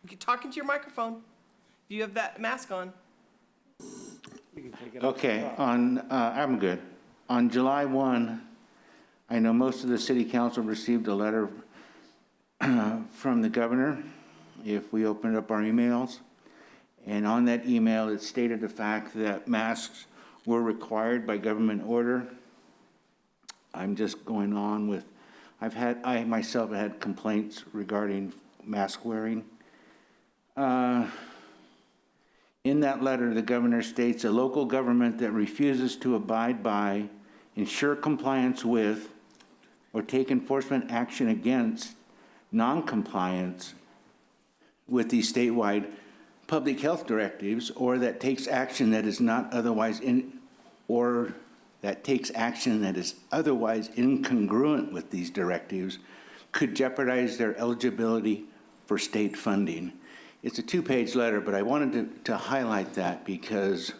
You're talking to your microphone. Do you have that mask on? Okay, I'm good. On July 1, I know most of the city council received a letter from the governor, if we opened up our emails. And on that email, it stated the fact that masks were required by government order. I'm just going on with, I myself have had complaints regarding mask wearing. In that letter, the governor states a local government that refuses to abide by, ensure compliance with, or take enforcement action against non-compliance with these statewide public health directives, or that takes action that is not otherwise incongruent with these directives, could jeopardize their eligibility for state funding. It's a 2-page letter, but I wanted to highlight that because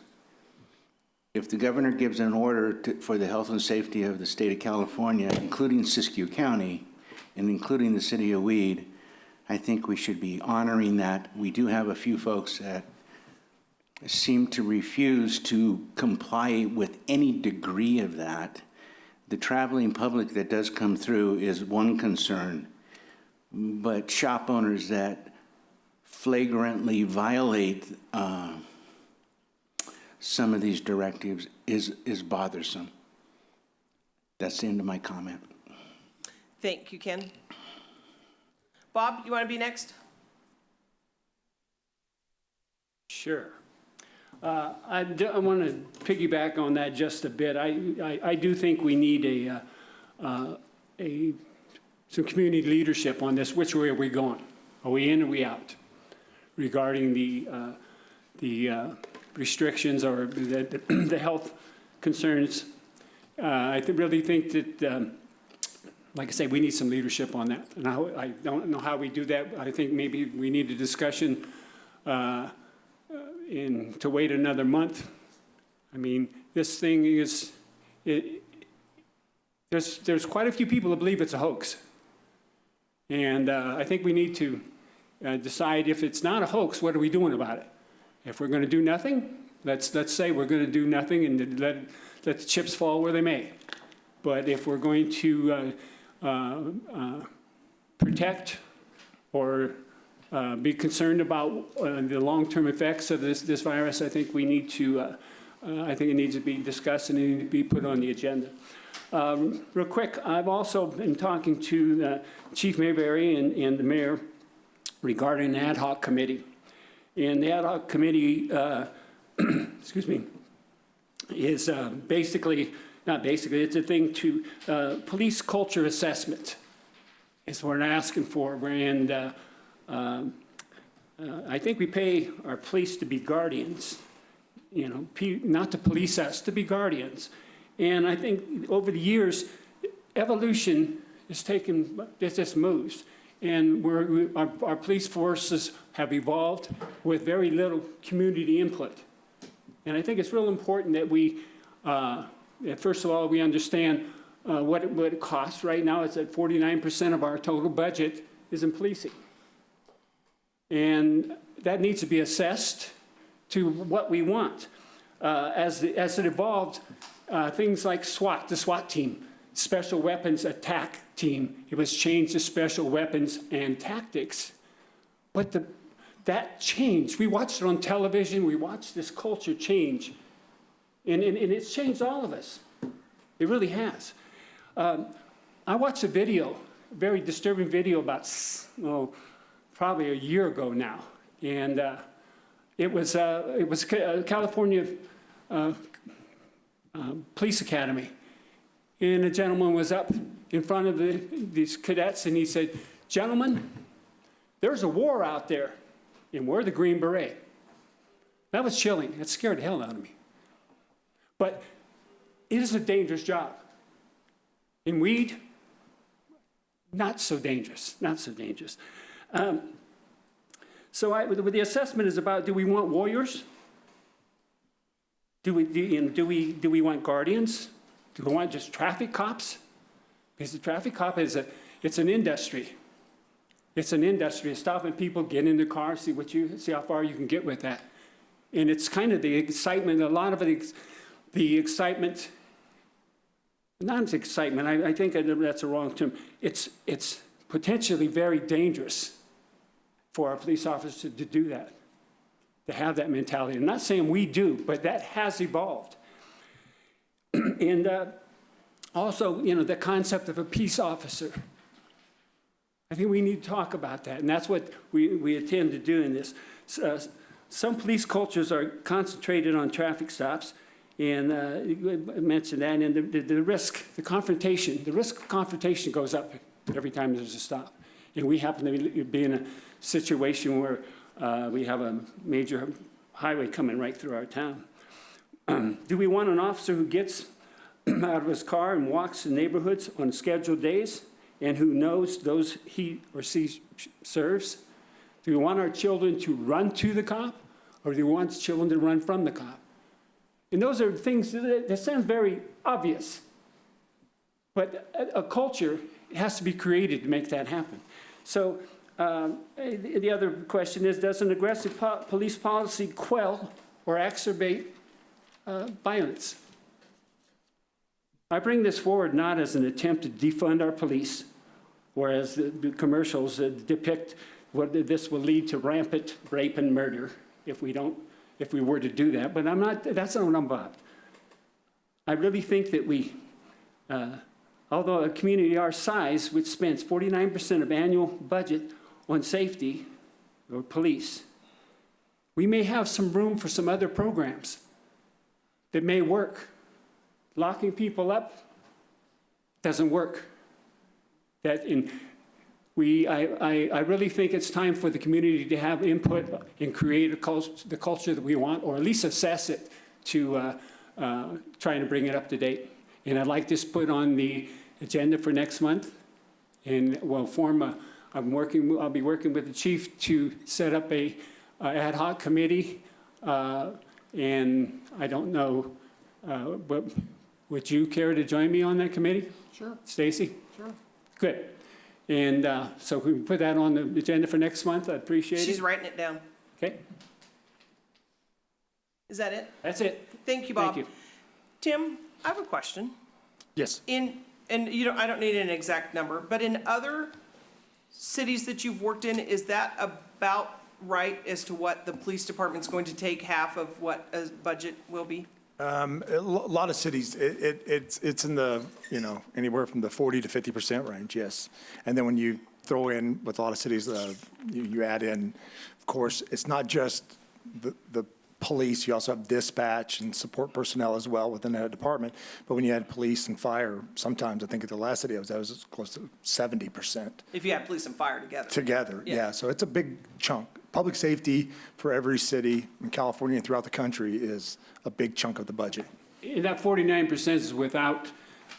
if the governor gives an order for the health and safety of the state of California, including Siskiyou County and including the city of Weed, I think we should be honoring that. We do have a few folks that seem to refuse to comply with any degree of that. The traveling public that does come through is one concern, but shop owners that flagrantly violate some of these directives is bothersome. That's the end of my comment. Thank you, Ken. Bob, you want to be next? Sure. I want to piggyback on that just a bit. I do think we need some community leadership on this. Which way are we going? Are we in or are we out? Regarding the restrictions or the health concerns. I really think that, like I say, we need some leadership on that. And I don't know how we do that. I think maybe we need a discussion to wait another month. I mean, this thing is, there's quite a few people that believe it's a hoax. And I think we need to decide if it's not a hoax, what are we doing about it? If we're going to do nothing, let's say we're going to do nothing and let the chips fall where they may. But if we're going to protect or be concerned about the long-term effects of this virus, I think we need to. I think it needs to be discussed and it needs to be put on the agenda. Real quick, I've also been talking to Chief Mayberry and the mayor regarding an ad hoc committee. And the ad hoc committee, excuse me, is it's a thing to police culture assessment is what we're asking for. And I think we pay our police to be guardians, you know, not to police us, to be guardians. And I think over the years, evolution has taken, it just moves. And our police forces have evolved with very little community input. And I think it's real important that we, first of all, we understand what it costs. Right now, it's at 49% of our total budget is in policing. And that needs to be assessed to what we want. As it evolved, things like SWAT, the SWAT team, Special Weapons Attack Team, it was changed to Special Weapons and Tactics. But that changed. We watched it on television. We watched this culture change. And it's changed all of us. It really has. I watched a video, a very disturbing video about, probably a year ago now. And it was California Police Academy. And a gentleman was up in front of these cadets and he said, "Gentlemen, there's a war out there and we're the Green Beret." That was chilling. That scared the hell out of me. But it is a dangerous job. In Weed, not so dangerous, not so dangerous. So the assessment is about, do we want warriors? Do we want guardians? Do we want just traffic cops? Because the traffic cop it's an industry. It's an industry. It's stopping people, get in the car, see how far you can get with that. And it's kind of the excitement, a lot of the excitement, not excitement, I think that's a wrong term. It's potentially very dangerous for our police officers to do that, to have that mentality. I'm not saying we do, but that has evolved. And also, the concept of a peace officer. I think we need to talk about that, and that's what we intend to do in this. Some police cultures are concentrated on traffic stops, and you mentioned that, and the risk of confrontation goes up every time there's a stop. And we happen to be in a situation where we have a major highway coming right through our town. Do we want an officer who gets out of his car and walks the neighborhoods on scheduled days and who knows those he or she serves? Do we want our children to run to the cop, or do we want children to run from the cop? And those are things that sound very obvious, but a culture has to be created to make that happen. So the other question is, does an aggressive police policy quell or exacerbate violence? I bring this forward not as an attempt to defund our police, or as the commercials depict what this will lead to rampant rape and murder if we were to do that, but that's not what I'm about. I really think that although a community our size, which spends 49% of annual budget on safety or police, we may have some room for some other programs that may work. Locking people up doesn't work. I really think it's time for the community to have input and create the culture that we want, or at least assess it to trying to bring it up to date. And I'd like this put on the agenda for next month, and we'll I'll be working with the chief to set up a ad hoc committee, and I don't know, but would you care to join me on that committee? Sure. Stacy? Sure. Good. And so if we can put that on the agenda for next month, I'd appreciate it. She's writing it down. Okay, Is that it? that's it. Thank you, Bob. Thank you. Tim, I have a question. Yes. And I don't need an exact number, but in other cities that you've worked in, is that about right as to what the police department's going to take half of what a budget will be? A lot of cities, it's in the, anywhere from the 40 to 50% range, yes. And then when you throw in, with a lot of cities, you add in, of course, it's not just the police, you also have dispatch and support personnel as well within that department. But when you add police and fire, sometimes, I think at the last city I was close to 70%. If you had police and fire together. Together, yeah. So it's a big chunk. Public safety for every city in California and throughout the country is a big chunk of the budget. And that 49% is without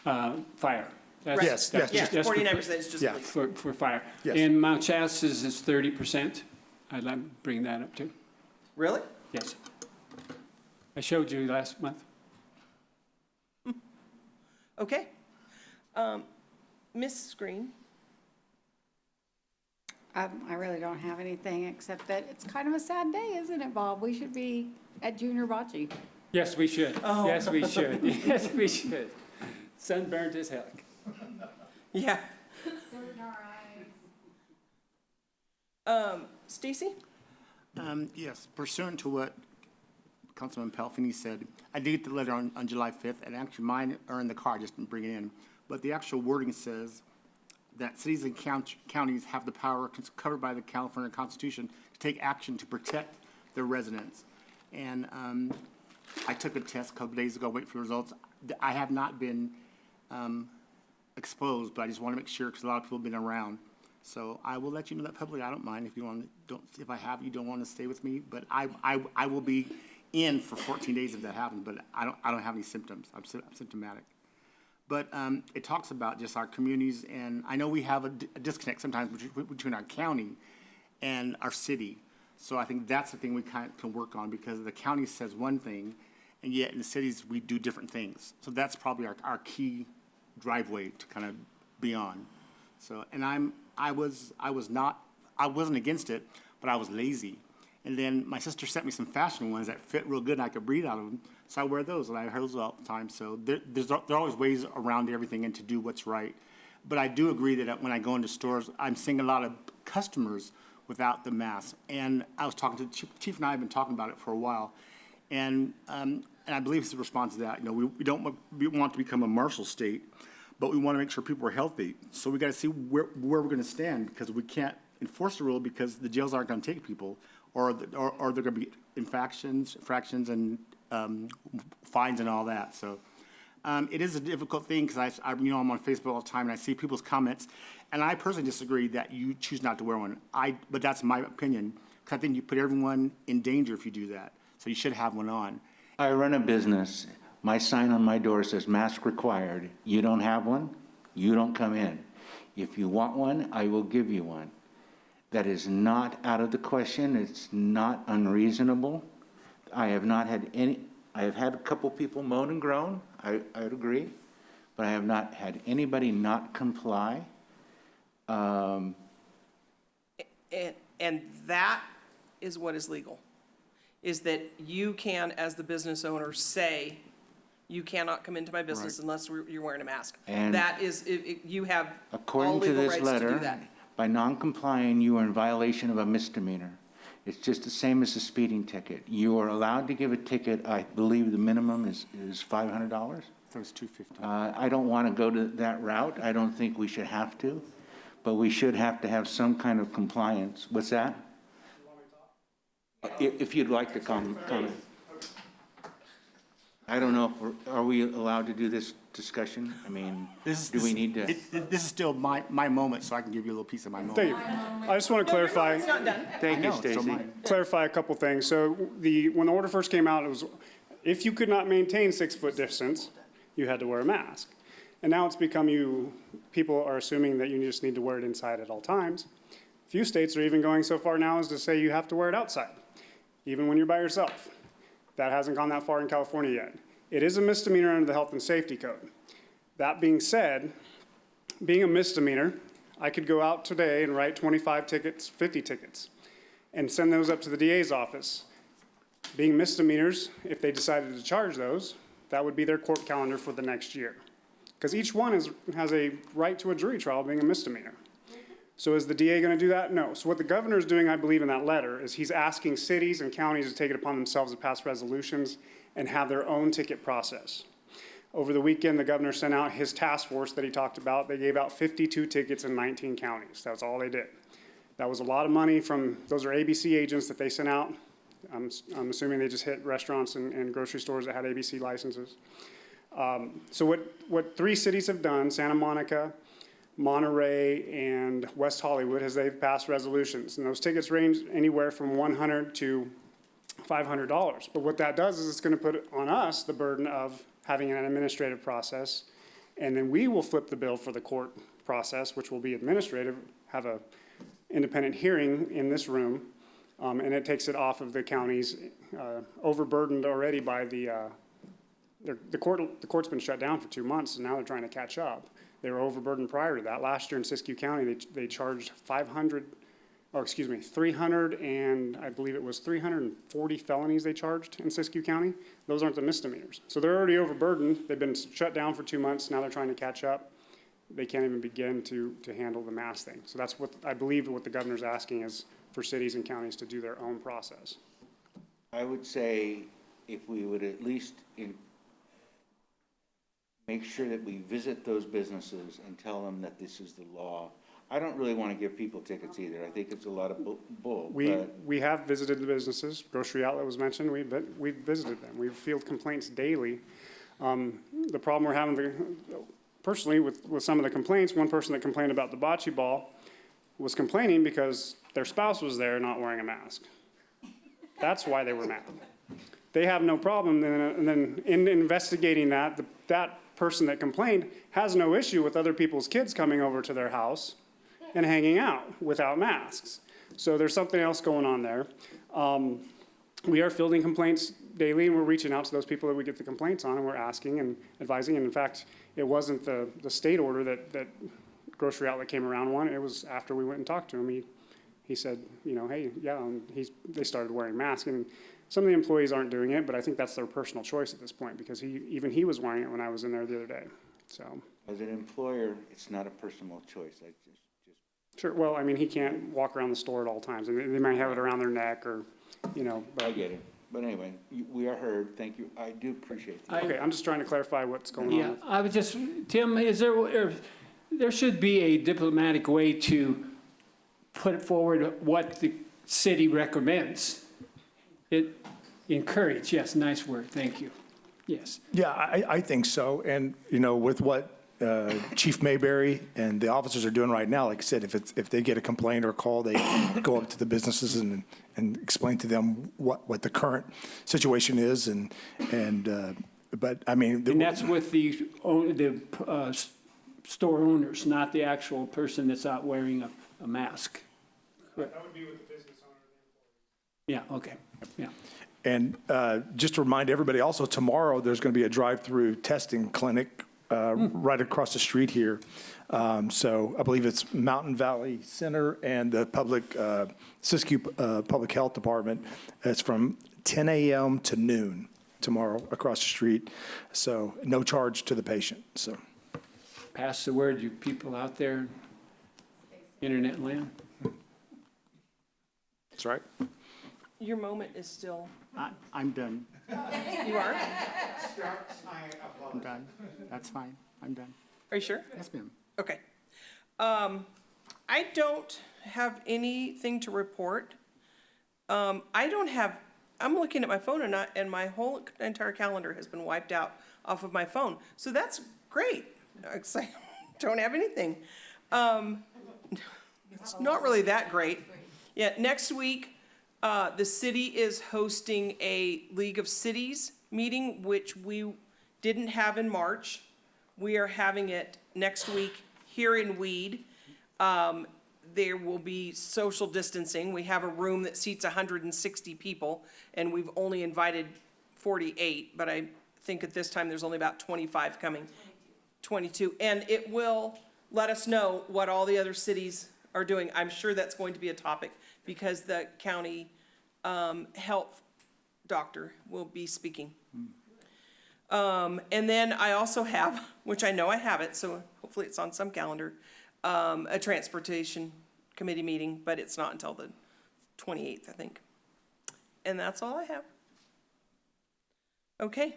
fire. That's- Yes, that's yes. Yeah, just 49% is just Yeah. police. For fire. Yes. And Mount Shasta's is 30%. I'd like to bring that up too. Really? Yes. I showed you last month. Okay. Ms. Green? I really don't have anything, except that it's kind of a sad day, isn't it, Bob? We should be at junior bocce. Yes, we should. Oh. Yes, we should. Yes, we should. Sunburned as heck. Yeah. Stacy? Yes, pursuant to what Councilman Pelfini said, I did get the letter on July 5th, and actually mine are in the car, just didn't bring it in. But the actual wording says that cities and counties have the power covered by the California Constitution to take action to protect their residents. And I took a test a couple days ago, wait for the results. I have not been exposed, but I just want to make sure, because a lot of people have been around. So I will let you know that publicly. I don't mind if you want to, if I have, you don't want to stay with me, but I will be in for 14 days if that happens, but I don't have any symptoms. I'm symptomatic. But it talks about just our communities, and I know we have a disconnect sometimes between our county and our city. So I think that's the thing we kind of can work on, because the county says one thing, and yet in the cities we do different things. So that's probably our key driveway to kind of be on. So, and I was not I wasn't against it, but I was lazy. And then my sister sent me some fashion ones that fit real good and I could breathe out of them. So I wear those and I wear those all the time. So there are always ways around everything and to do what's right. But I do agree that when I go into stores, I'm seeing a lot of customers without the mask. And I was talking to Chief and I have been talking about it for a while. And I believe his response to that, we don't want to become a Marshall state, but we want to make sure people are healthy. So we got to see where we're going to stand, because we can't enforce the rule because the jails aren't going to take people, or they're going to be infractions and fines and all that. So it is a difficult thing, because I'm on Facebook all the time and I see people's comments, and I personally disagree that you choose not to wear one. But that's my opinion, because I think you put everyone in danger if you do that. So you should have one on. I run a business. My sign on my door says mask required. You don't have one, you don't come in. If you want one, I will give you one. That is not out of the question. It's not unreasonable. I have had a couple people moan and groan. I would agree, but I have not had anybody not comply. And that is what is legal, is that you can, as the business owner, say, you cannot come into my business unless you're wearing a mask. And that is, you have all According to legal this rights to do letter, that. by non-complying, you are in violation of a misdemeanor. It's just the same as a speeding ticket. You are allowed to give a ticket, I believe the minimum is $500. So it's $250. I don't want to go to that route. I don't think we should have to, but we should have to have some kind of compliance. What's that? If you'd like to comment. I don't know, are we allowed to do this discussion? I mean, do we need to? This is still my moment, so I can give you a little piece of my moment. Thank you. I just want to clarify, It's not done. Thank you, I know, it's still Stacy. mine. clarify a couple things. So when the order first came out, it was, if you could not maintain 6-foot distance, you had to wear a mask. And now it's become people are assuming that you just need to wear it inside at all times. A few states are even going so far now as to say you have to wear it outside, even when you're by yourself. That hasn't gone that far in California yet. It is a misdemeanor under the Health and Safety Code. That being said, being a misdemeanor, I could go out today and write 25 tickets, 50 tickets, and send those up to the DA's office. Being misdemeanors, if they decided to charge those, that would be their court calendar for the next year. Because each one has a right to a jury trial being a misdemeanor. So is the DA going to do that? No. So what the governor is doing, I believe, in that letter is he's asking cities and counties to take it upon themselves to pass resolutions and have their own ticket process. Over the weekend, the governor sent out his task force that he talked about. They gave out 52 tickets in 19 counties. That's all they did. That was a lot of money those are ABC agents that they sent out. I'm assuming they just hit restaurants and grocery stores that had ABC licenses. So what 3 cities have done, Santa Monica, Monterey, and West Hollywood, is they've passed resolutions. And those tickets range anywhere from $100 to $500. But what that does is it's going to put on us the burden of having an administrative process. And then we will flip the bill for the court process, which will be administrative, have a independent hearing in this room. And it takes it off of the counties, overburdened already by the court's been shut down for 2 months, and now they're trying to catch up. They were overburdened prior to that. Last year in Siskiyou County, they charged 300, and I believe it was 340 felonies they charged in Siskiyou County. Those aren't the misdemeanors. So they're already overburdened. They've been shut down for 2 months. Now they're trying to catch up. They can't even begin to handle the mask thing. So that's what I believe what the governor's asking is for cities and counties to do their own process. I would say if we would at least make sure that we visit those businesses and tell them that this is the law. I don't really want to give people tickets either. I think it's a lot of bull. We have visited the businesses. Grocery Outlet was mentioned. We've visited them. We field complaints daily. The problem we're having personally with some of the complaints, one person that complained about the bocce ball was complaining because their spouse was there not wearing a mask. That's why they were mad. They have no problem, and then in investigating that, that person that complained has no issue with other people's kids coming over to their house and hanging out without masks. So there's something else going on there. We are fielding complaints daily, and we're reaching out to those people that we get the complaints on, and we're asking and advising. And in fact, it wasn't the state order that Grocery Outlet came around one. It was after we went and talked to him. he said, hey, yeah, and they started wearing masks. And some of the employees aren't doing it, but I think that's their personal choice at this point, because even he was wearing it when I was in there the other day, so. As an employer, it's not a personal choice. I just Sure, well, I mean, he can't walk around the store at all times. I mean, they might have it around their neck or, I but, get it. But anyway, we are heard. Thank you. I do appreciate that. okay, I'm just trying to clarify what's going Yeah, on. I would just, Tim, there should be a diplomatic way to put forward what the city recommends. Encourage, yes, nice word, thank you. Yes. Yeah, I think so. And, with what Chief Mayberry and the officers are doing right now, like I said, if they get a complaint or a call, they go up to the businesses and explain to them what the current situation is but I mean. And that's with the store owners, not the actual person that's out wearing a mask. That would be with the business owner. Yeah, okay, yeah. And just to remind everybody, also tomorrow, there's going to be a drive-through testing clinic right across the street here. So I believe it's Mountain Valley Center and the Siskiyou Public Health Department. It's from 10 a.m. to noon tomorrow across the street. So no charge to the patient, so. Pass the word, you people out there, internet land. That's right. Your moment is still, I'm done. you are? I'm done. That's fine. I'm done. Are you sure? Yes, ma'am. Okay. I don't have anything to report. I'm looking at my phone and my whole entire calendar has been wiped out off of my phone. So that's great. I don't have anything. It's not really that great. Yeah, next week, the city is hosting a League of Cities meeting, which we didn't have in March. We are having it next week here in Weed. There will be social distancing. We have a room that seats 160 people, and we've only invited 48, but I think at this time there's only about 25 coming. 22. And it will let us know what all the other cities are doing. I'm sure that's going to be a topic because the county health doctor will be speaking. And then I also have, which I know I have it, so hopefully it's on some calendar, a transportation committee meeting, but it's not until the 28th, I think. And that's all I have. Okay.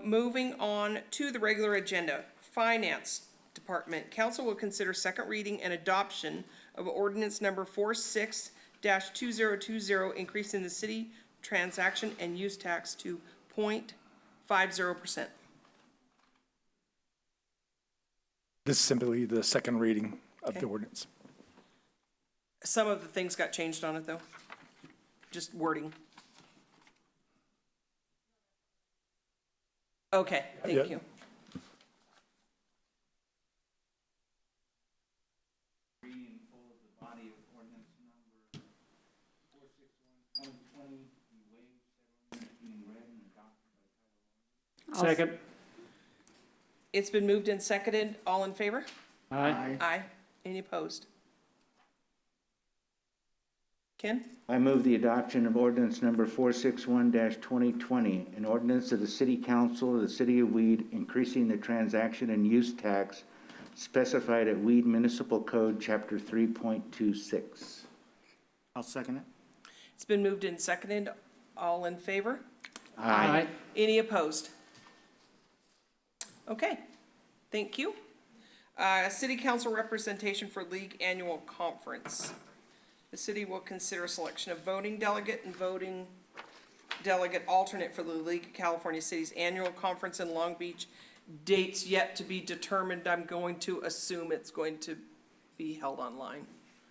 Moving on to the regular agenda, Finance Department. Council will consider second reading and adoption of ordinance number 46-2020, increasing the city transaction and use tax to 0.50%. This is simply the second reading of the Okay. ordinance. Some of the things got changed on it, though. Just wording. Okay, Yeah. thank you. Second. It's been moved and seconded. All in favor? Aye. Aye. Any opposed? Ken? I move the adoption of ordinance number 461-2020, an ordinance of the City Council of the City of Weed increasing the transaction and use tax specified at Weed Municipal Code, Chapter 3.26. I'll second it. It's been moved and seconded. All in favor? Aye. Any opposed? Okay, thank you. City Council representation for League Annual Conference. The city will consider selection of voting delegate and voting delegate alternate for the League of California Cities Annual Conference in Long Beach. Dates yet to be determined. I'm going to assume it's going to be held online,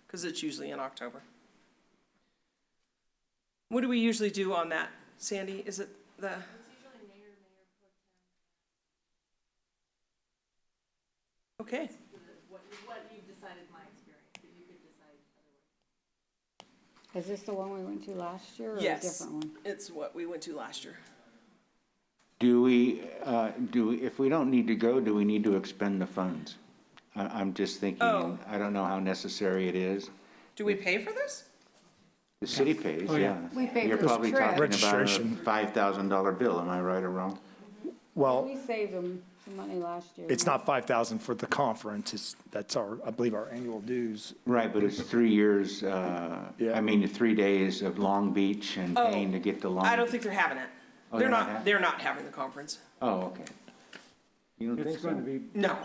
because it's usually in October. What do we usually do on that, Sandy? Is it the? Okay, What you've decided, my experience, but you could decide otherwise. Is this the one we went to last year or a yes, different one? it's what we went to last year. Do we, if we don't need to go, do we need to expend the funds? I'm just thinking, Oh. I don't know how necessary it is. Do we pay for this? The city pays, Oh, yeah. yeah. We pay You're for the probably trip. talking about a Registration. $5,000 bill, am I right or wrong? Well, We saved them some money last year. it's not 5,000 for the conference, that's our, I believe, our annual dues. Right, but it's 3 years, Yeah. I mean, 3 days of Long Beach and Oh, paying to get to Long. I don't think they're having it. Oh, They're they're not not, having- they're not having the conference. Oh, okay. You don't think It's going to so? be, No.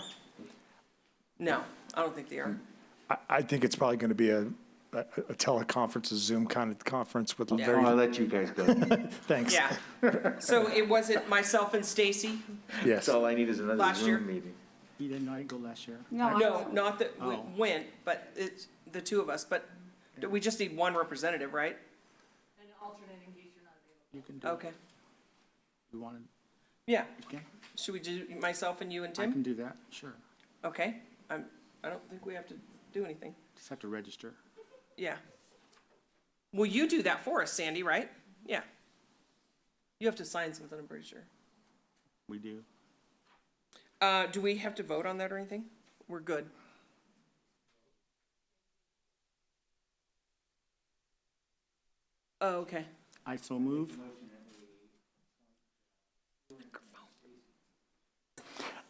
No, I don't think they are. I think it's probably going to be a teleconference, a Zoom kind of conference with Oh, very, I'll let you guys go. thanks. Yeah. So it wasn't myself and Stacy Yes. All I need is another Last year? Zoom meeting. You didn't know I didn't go last year? No, I No, wasn't. not that we Oh. went, but it's the two of us, but we just need one representative, right? An alternate in case you're not available. You can do it. Okay, You want yeah. to, okay? Should we do myself and you and I Tim? can do that, sure. Okay, I don't think we have to do anything. Just have to register. Yeah. Will you do that for us, Sandy, right? Yeah. You have to sign something, I'm pretty sure. We do. Do we have to vote on that or anything? We're good. Oh, okay. I so move.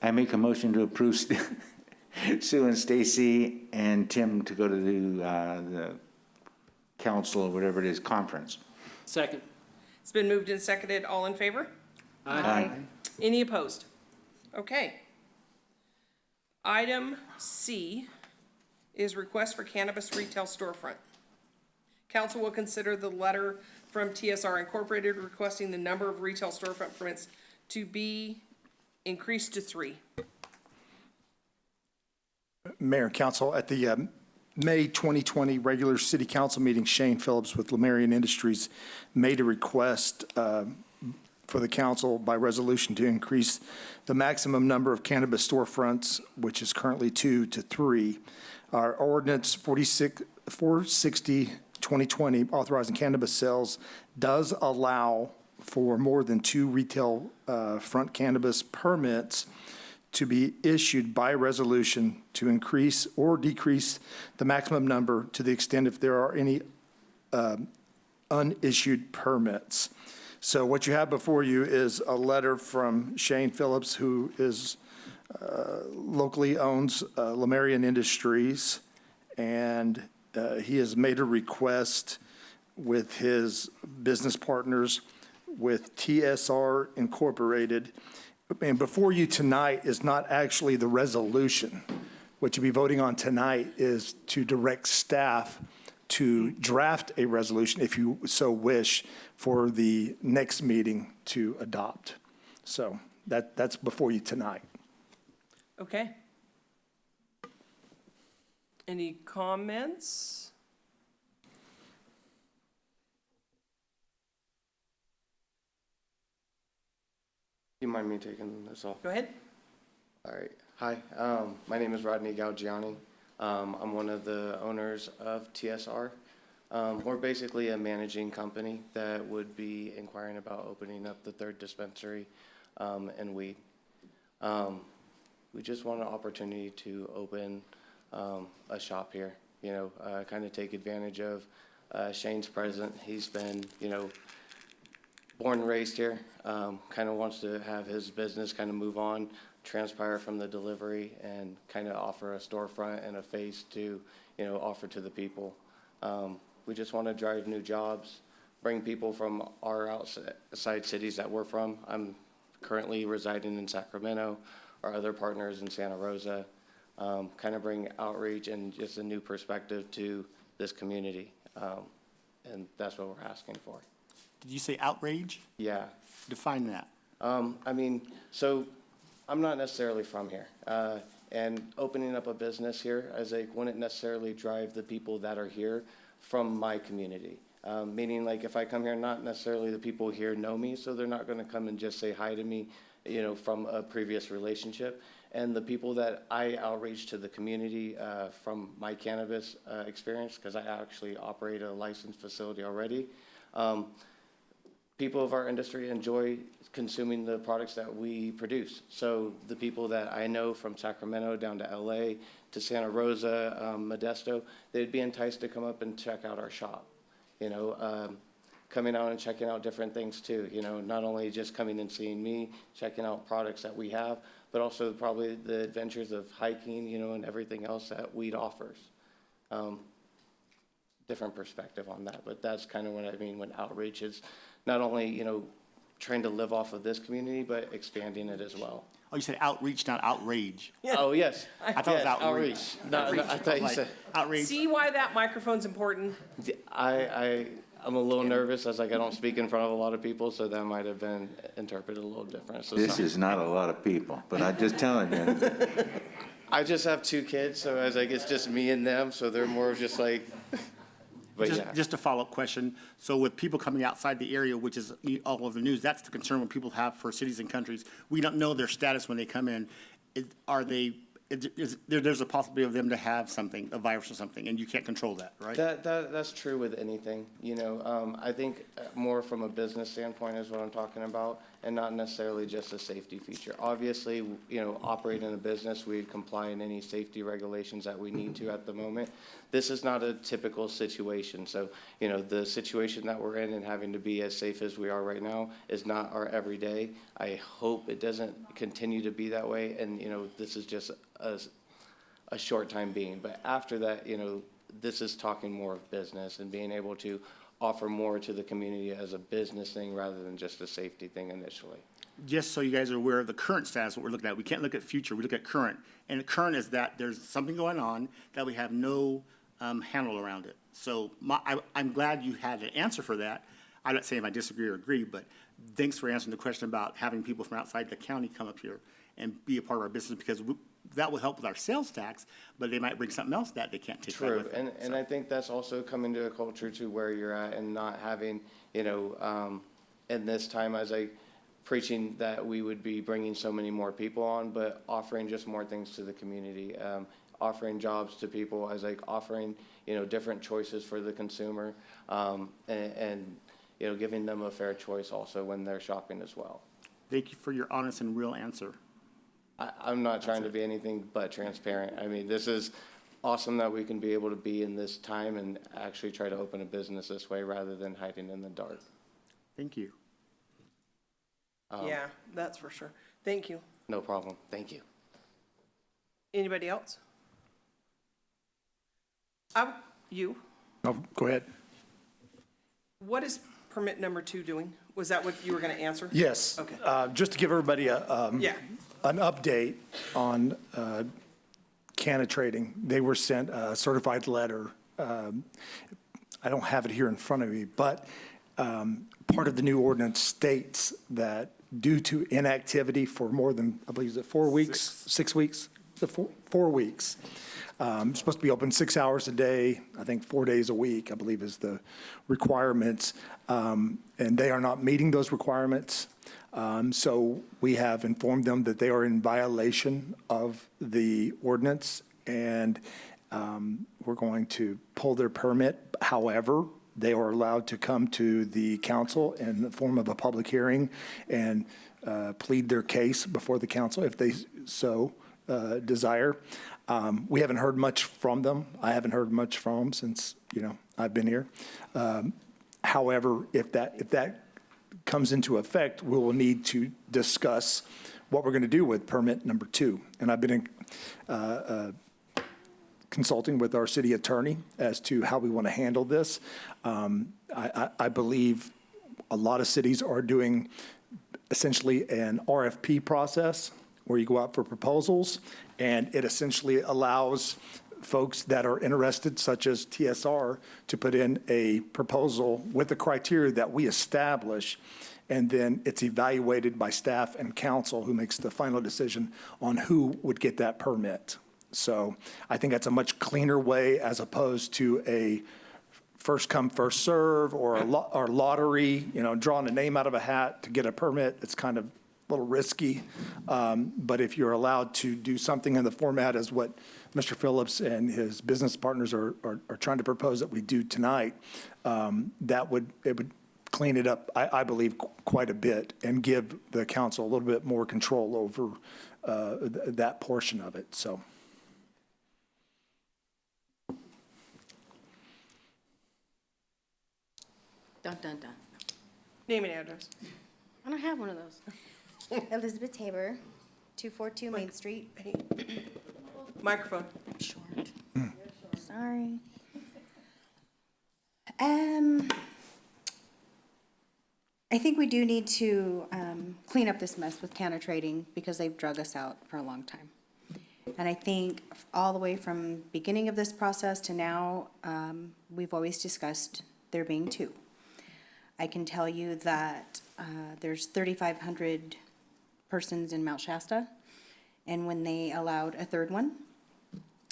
I make a motion to approve Sue and Stacy and Tim to go to the council or whatever it is, conference. second. It's been moved and seconded. All in favor? Aye. Any opposed? Okay. Item C is request for cannabis retail storefront. Council will consider the letter from TSR Incorporated requesting the number of retail storefront permits to be increased to 3. Mayor and council, at the May 2020 regular city council meeting, Shane Phillips with Lemarian Industries made a request for the council by resolution to increase the maximum number of cannabis storefronts, which is currently 2 to 3. Our ordinance 460, 2020, authorizing cannabis sales, does allow for more than 2 retail front cannabis permits to be issued by resolution to increase or decrease the maximum number to the extent if there are any unissued permits. So what you have before you is a letter from Shane Phillips, who is locally owns Lemarian Industries, and he has made a request with his business partners with TSR Incorporated. And before you tonight is not actually the resolution. What you'll be voting on tonight is to direct staff to draft a resolution, if you so wish, for the next meeting to adopt. So that's before you tonight. Okay. Any comments? Do you mind me taking this off? Go ahead. All right. Hi, my name is Rodney Galgiani. I'm one of the owners of TSR. We're basically a managing company that would be inquiring about opening up the 3rd dispensary in Weed. We just want an opportunity to open a shop here, kind of take advantage of Shane's present. He's been, born and raised here, kind of wants to have his business kind of move on, transpire from the delivery, and kind of offer a storefront and a face to, offer to the people. We just want to drive new jobs, bring people from our outside cities that we're from. I'm currently residing in Sacramento. Our other partners in Santa Rosa, kind of bring outreach and just a new perspective to this community. And that's what we're asking for. Did you say outrage? Yeah. Define that. So I'm not necessarily from here. And opening up a business here, wouldn't necessarily drive the people that are here from my community. Meaning like if I come here, not necessarily the people here know me, so they're not gonna come and just say hi to me, from a previous relationship. And the people that I outreach to the community from my cannabis experience, because I actually operate a licensed facility already, people of our industry enjoy consuming the products that we produce. So the people that I know from Sacramento down to LA to Santa Rosa, Modesto, they'd be enticed to come up and check out our shop. You know, coming out and checking out different things too. You know, not only just coming and seeing me, checking out products that we have, but also probably the adventures of hiking, you know, and everything else that Weed offers. Different perspective on that, but that's kind of what I mean when outreach is not only, you know, trying to live off of this community, but expanding it as well. Oh, you said outreach, not outrage. Oh, yes. I thought it was Yes, outreach. No, I thought you Like, said, Outrage. See why that microphone's important? I'm a little nervous as like I don't speak in front of a lot of people, so that might have been interpreted a little different. So This is not a lot of people, but I'm just telling you. I just have 2 kids, so I was like, it's just me and them, so they're more just like, but yeah. Just a follow-up question. So with people coming outside the area, which is all over the news, that's the concern when people have for cities and countries. We don't know their status when they come in. There's a possibility of them to have something, a virus or something, and you can't control that, right? That's true with anything, you know. I think more from a business standpoint is what I'm talking about, and not necessarily just a safety feature. Obviously, you know, operating a business, we comply in any safety regulations that we need to at the moment. This is not a typical situation. So, you know, the situation that we're in and having to be as safe as we are right now is not our everyday. I hope it doesn't continue to be that way, and, you know, this is just a short time being. But after that, you know, this is talking more of business and being able to offer more to the community as a business thing rather than just a safety thing initially. Just so you guys are aware of the current status, what we're looking at. We can't look at future, we look at current. And the current is that there's something going on that we have no handle around it. So I'm glad you had an answer for that. I'm not saying if I disagree or agree, but thanks for answering the question about having people from outside the county come up here and be a part of our business, because that will help with our sales tax, but they might bring something else that they can't take right True, with them. and I think that's also coming to a culture to where you're at and not having, you know, in this time as I preaching that we would be bringing so many more people on, but offering just more things to the community, offering jobs to people as like offering, you know, different choices for the consumer, and, you know, giving them a fair choice also when they're shopping as well. Thank you for your honest and real answer. I'm not trying to be anything but transparent. I mean, this is awesome that we can be able to be in this time and actually try to open a business this way rather than hiding in the dark. Thank you. Yeah, that's for sure. Thank you. No problem. Thank you. Anybody else? You, Oh, go ahead. what is permit number 2 doing? Was that what you were going to answer? Yes. Okay. Just to give everybody Yeah. an update on Canna Trading. They were sent a certified letter. I don't have it here in front of me, but part of the new ordinance states that due to inactivity for more than, I believe, is it 4 weeks, 6 weeks? 4 weeks. Supposed to be open 6 hours a day, I think 4 days a week, I believe is the requirements. And they are not meeting those requirements. So we have informed them that they are in violation of the ordinance, and we're going to pull their permit. However, they are allowed to come to the council in the form of a public hearing and plead their case before the council if they so desire. We haven't heard much from them. I haven't heard much from them since, you know, I've been here. However, if that comes into effect, we will need to discuss what we're going to do with permit number 2. And I've been consulting with our city attorney as to how we want to handle this. I believe a lot of cities are doing essentially an RFP process where you go out for proposals, and it essentially allows folks that are interested, such as TSR, to put in a proposal with the criteria that we establish, and then it's evaluated by staff and council, who makes the final decision on who would get that permit. So I think that's a much cleaner way, as opposed to a first come, first serve, or or lottery, you know, drawing a name out of a hat to get a permit. It's kind of a little risky. But if you're allowed to do something in the format as what Mr. Phillips and his business partners are trying to propose that we do tonight, it would clean it up, I believe, quite a bit and give the council a little bit more control over that portion of it, so. Dun, dun, dun. Name and address. I don't have one of those. Elizabeth Tabor, 242 Main Street. Hey. Microphone. Short. Sorry. I think we do need to clean up this mess with Canna Trading because they've drug us out for a long time. And I think all the way from beginning of this process to now, we've always discussed there being two. I can tell you that there's 3,500 persons in Mount Shasta, and when they allowed a third one,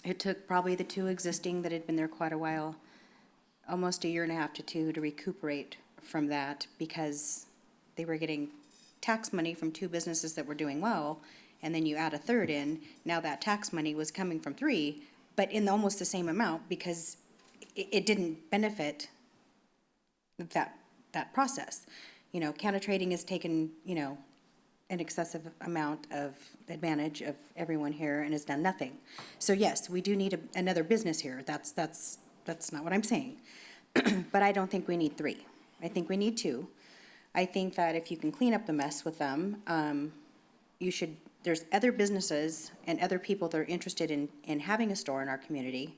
it took probably the two existing that had been there quite a while, almost a year and a half to two, to recuperate from that because they were getting tax money from two businesses that were doing well, and then you add a third in, now that tax money was coming from three, but in almost the same amount because it didn't benefit that process. You know, Canna Trading has taken, you know, an excessive amount of advantage of everyone here and has done nothing. So yes, we do need another business here. That's not what I'm saying. But I don't think we need three. I think we need two. I think that if you can clean up the mess with them, there's other businesses and other people that are interested in having a store in our community,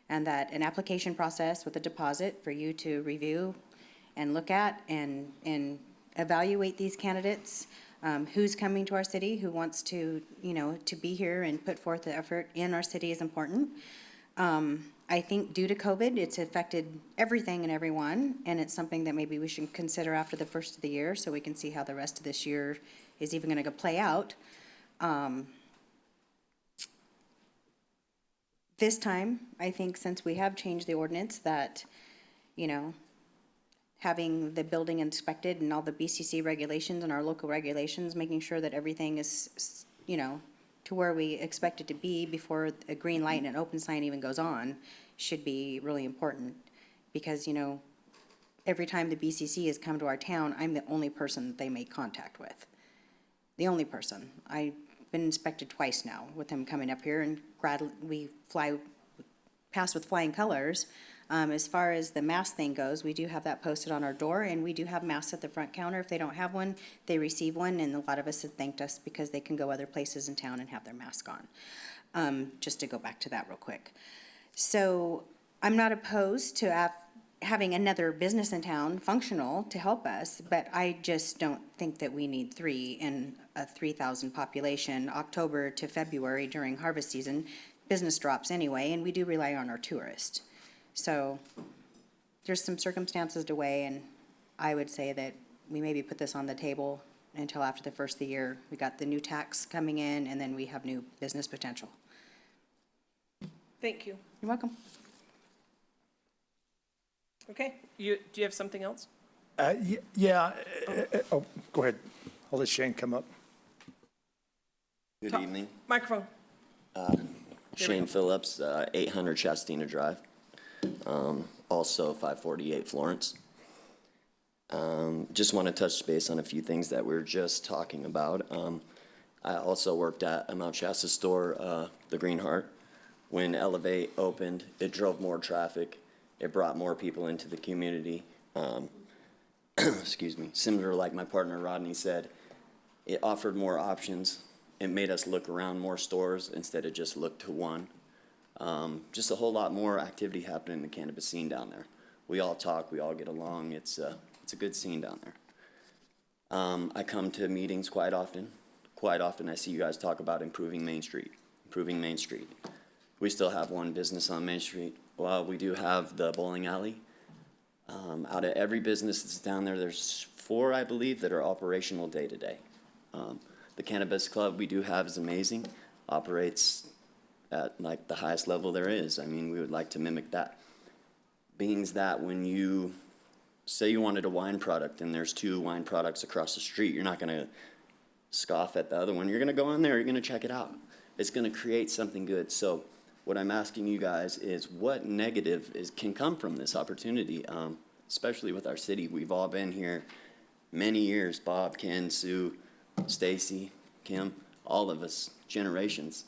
and that an application process with a deposit for you to review and look at and evaluate these candidates, who's coming to our city, who wants to, you know, to be here and put forth the effort in our city is important. I think due to COVID, it's affected everything and everyone, and it's something that maybe we should consider after the first of the year so we can see how the rest of this year is even gonna play out. This time, I think since we have changed the ordinance that, you know, having the building inspected and all the BCC regulations and our local regulations, making sure that everything is, you know, to where we expect it to be before a green light and an open sign even goes on should be really important. Because, you know, every time the BCC has come to our town, I'm the only person that they make contact with. The only person. I've been inspected twice now with them coming up here, and we pass with flying colors. As far as the mask thing goes, we do have that posted on our door, and we do have masks at the front counter. If they don't have one, they receive one, and a lot of us have thanked us because they can go other places in town and have their mask on. Just to go back to that real quick. So I'm not opposed to having another business in town functional to help us, but I just don't think that we need three in a 3,000 population, October to February during harvest season. Business drops anyway, and we do rely on our tourists. So there's some circumstances to weigh, and I would say that we maybe put this on the table until after the first of the year. We got the new tax coming in, and then we have new business potential. Thank you. You're welcome. Okay, do you have something else? Yeah, oh, go ahead. I'll let Shane come up. Good evening. Microphone. Shane Phillips, 800 Chastina Drive. Also 548 Florence. Just want to touch base on a few things that we were just talking about. I also worked at a Mount Shasta store, the Green Heart. When Elevate opened, it drove more traffic. It brought more people into the community. Excuse me. Similar like my partner Rodney said, it offered more options. It made us look around more stores instead of just look to one. Just a whole lot more activity happening in the cannabis scene down there. We all talk, we all get along. It's a good scene down there. I come to meetings quite often. Quite often I see you guys talk about improving Main Street. We still have one business on Main Street. Well, we do have the bowling alley. Out of every business that's down there, there's 4, I believe, that are operational day to day. The Cannabis Club we do have is amazing, operates at like the highest level there is. I mean, we would like to mimic that. Being that when you say you wanted a wine product and there's 2 wine products across the street, you're not gonna scoff at the other one. You're gonna go in there, you're gonna check it out. It's gonna create something good. So what I'm asking you guys is what negative can come from this opportunity? especially with our city. We've all been here many years, Bob, Ken, Sue, Stacy, Kim, all of us, generations.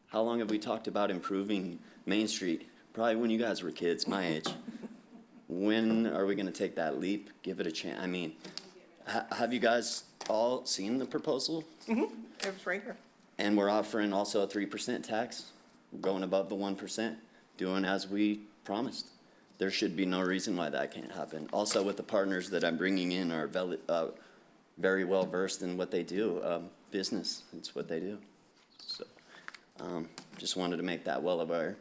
How long have we talked about improving Main Street? Probably when you guys were kids, my age. When are we gonna take that leap? Give it a chance. I mean, have you guys all seen the proposal? It was right here. And we're offering also a 3% tax, going above the 1%, doing as we promised. There should be no reason why that can't happen. Also, with the partners that I'm bringing in are very well versed in what they do, business, it's what they do. So, just wanted to make that well aware.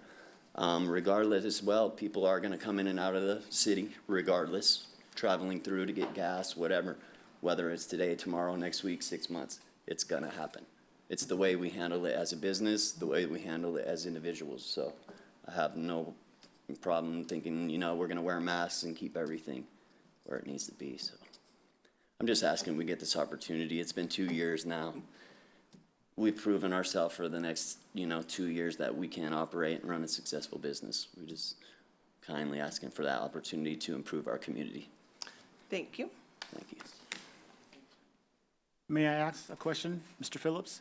Regardless as well, people are gonna come in and out of the city regardless, traveling through to get gas, whatever, whether it's today, tomorrow, next week, 6 months, it's gonna happen. It's the way we handle it as a business, the way we handle it as individuals, so I have no problem thinking, you know, we're gonna wear masks and keep everything where it needs to be, so. I'm just asking we get this opportunity. It's been 2 years now. We've proven ourselves for the next, 2 years that we can operate and run a successful business. We just kindly asking for that opportunity to improve our community. Thank you. Thank you. May I ask a question, Mr. Phillips?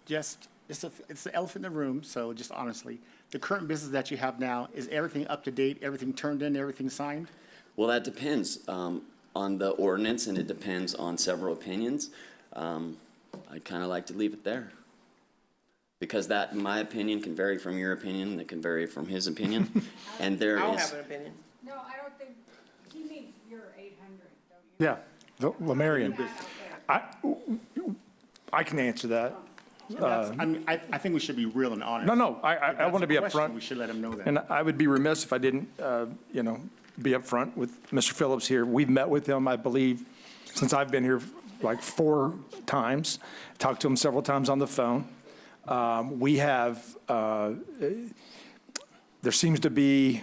It's the elephant in the room, so just honestly, the current business that you have now, is everything up to date, everything turned in, everything signed? Well, that depends on the ordinance, and it depends on several opinions. I'd kind of like to leave it there. Because that, in my opinion, can vary from your opinion, and it can vary from his opinion. And there I don't is, have an opinion. No, I don't think, he means your 800, don't you? Yeah, the Lemarian. I can answer that. I think we should be real and honest. No, I If that's want to a be question, upfront. We should let him know that. And I would be remiss if I didn't, be upfront with Mr. Phillips here. We've met with him, I believe, since I've been here, like 4 times. Talked to him several times on the phone. We have, there seems to be,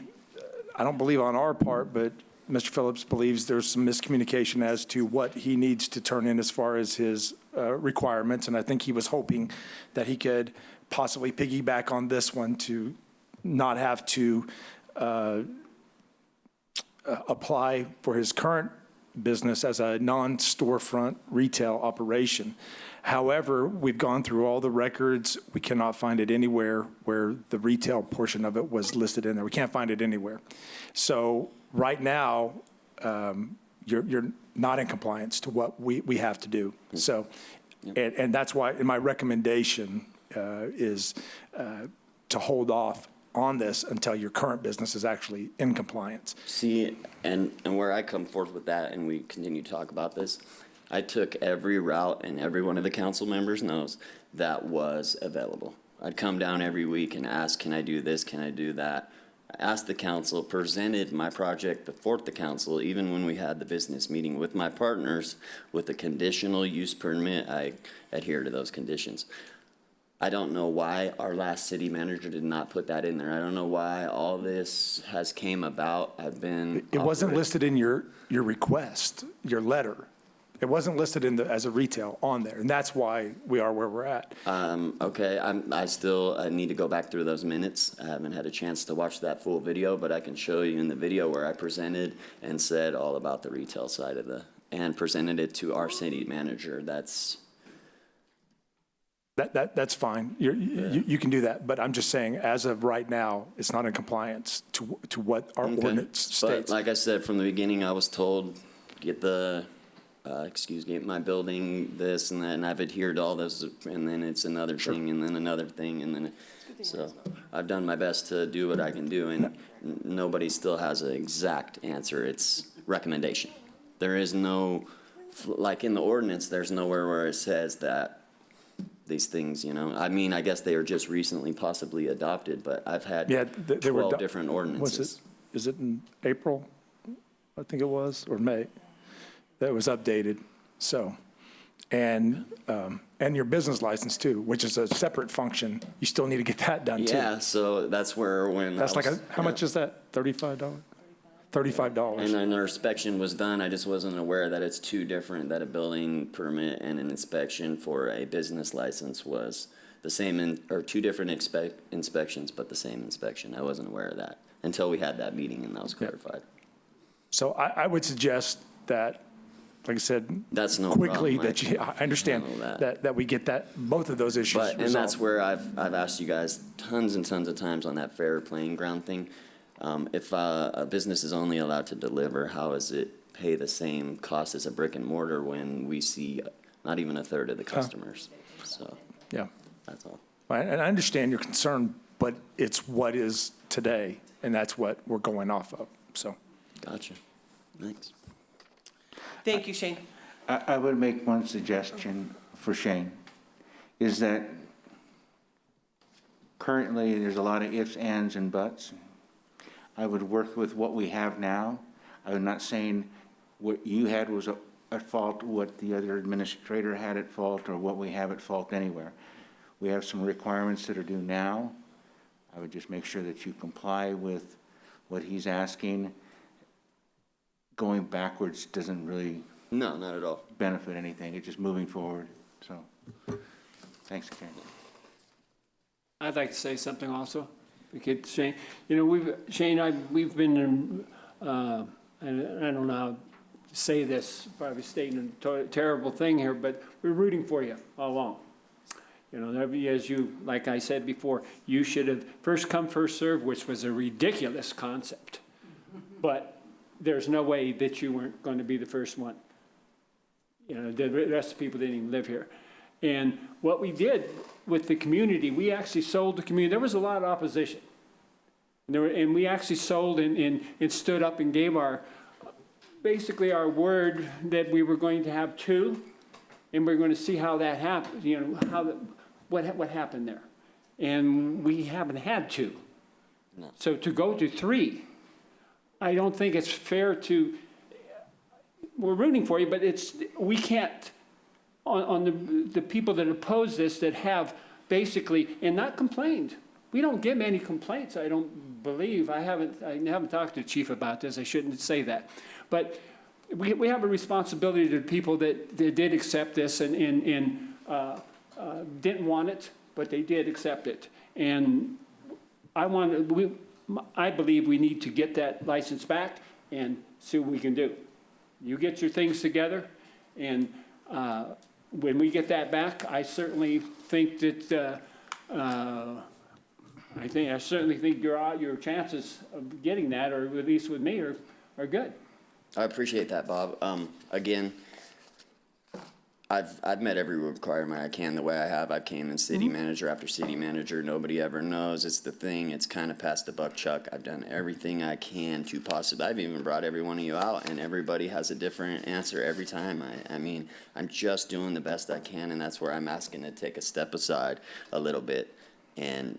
I don't believe on our part, but Mr. Phillips believes there's some miscommunication as to what he needs to turn in as far as his requirements. And I think he was hoping that he could possibly piggyback on this one to not have to apply for his current business as a non-storefront retail operation. However, we've gone through all the records. We cannot find it anywhere where the retail portion of it was listed in there. We can't find it anywhere. So right now, you're not in compliance to what we have to do. So, and that's why, and my recommendation is to hold off on this until your current business is actually in compliance. see, and where I come forth with that, and we continue to talk about this, I took every route, and every one of the council members knows, that was available. I'd come down every week and ask, can I do this, can I do that? I asked the council, presented my project before the council, even when we had the business meeting with my partners, with a conditional use permit, I adhere to those conditions. I don't know why our last city manager did not put that in there. I don't know why all this has came about. It wasn't listed in your request, your letter. It wasn't listed as a retail on there, and that's why we are where we're at. Okay, I still need to go back through those minutes. I haven't had a chance to watch that full video, but I can show you in the video where I presented and said all about the retail side of and presented it to our city manager. That's fine. You can do that, but I'm just saying, as of right now, it's not in compliance to what our Okay. ordinance states. But like I said, from the beginning, I was told, get my building, this and that, and I've adhered to all those, and then it's another thing, and then another thing, and then, so I've done my best to do what I can do, and nobody still has an exact answer. It's recommendation. There is no, like in the ordinance, there's nowhere where it says that these things, I mean, I guess they are just recently possibly adopted, but I've had Yeah, they were 12 different ordinances. Is it in April? I think it was, or May, that was updated, so. And your business license too, which is a separate function. You still need to get that done too. Yeah, so that's where when That's like, how much is that? $35? $35. And then our inspection was done, I just wasn't aware that it's two different, that a building permit and an inspection for a business license was the same, or two different inspections, but the same inspection. I wasn't aware of that until we had that meeting and that was clarified. So I would suggest that, like I said, That's no quickly, problem. that you, I understand handle that we get both of those issues But, and that's resolved. where I've asked you guys tons and tons of times on that fair playing ground thing. If a business is only allowed to deliver, how is it pay the same cost as a brick and mortar when we see not even a third of the customers? So, Yeah. that's all. And I understand your concern, but it's what is today, and that's what we're going off of, so. Gotcha. Thanks. Thank you, Shane. I would make one suggestion for Shane, is that currently, there's a lot of ifs, ands, and buts. I would work with what we have now. I'm not saying what you had was at fault, what the other administrator had at fault, or what we have at fault anywhere. We have some requirements that are due now. I would just make sure that you comply with what he's asking. Going backwards doesn't really No, not at all. benefit anything. It's just moving forward, so. Thanks, Karen. I'd like to say something also. We could, Shane, you know, we've been, and I don't know how to say this, probably stating a terrible thing here, but we're rooting for you all along. You know, as you, like I said before, you should have first come, first served, which was a ridiculous concept. But there's no way that you weren't going to be the first one. You know, the rest of the people didn't even live here. And what we did with the community, we actually sold the community. There was a lot of opposition. And we actually sold and stood up and gave basically our word that we were going to have two, and we're going to see how that happened, you know, what happened there. And we haven't had two. No. So to go to three, I don't think it's fair to, we're rooting for you, but we can't, on the people that oppose this, that have basically, and not complained. We don't get many complaints, I don't believe. I haven't talked to the chief about this, I shouldn't say that. But we have a responsibility to the people that did accept this and didn't want it, but they did accept it. And I believe we need to get that license back and see what we can do. You get your things together, and when we get that back, I certainly think that I certainly think your chances of getting that, or at least with me, are good. I appreciate that, Bob. Again, I've met every requirement I can the way I have. I've came in city manager after city manager. Nobody ever knows. It's the thing. It's kind of past the buck, Chuck. I've done everything I can to possibly. I've even brought every one of you out, and everybody has a different answer every time. I mean, I'm just doing the best I can, and that's where I'm asking to take a step aside a little bit and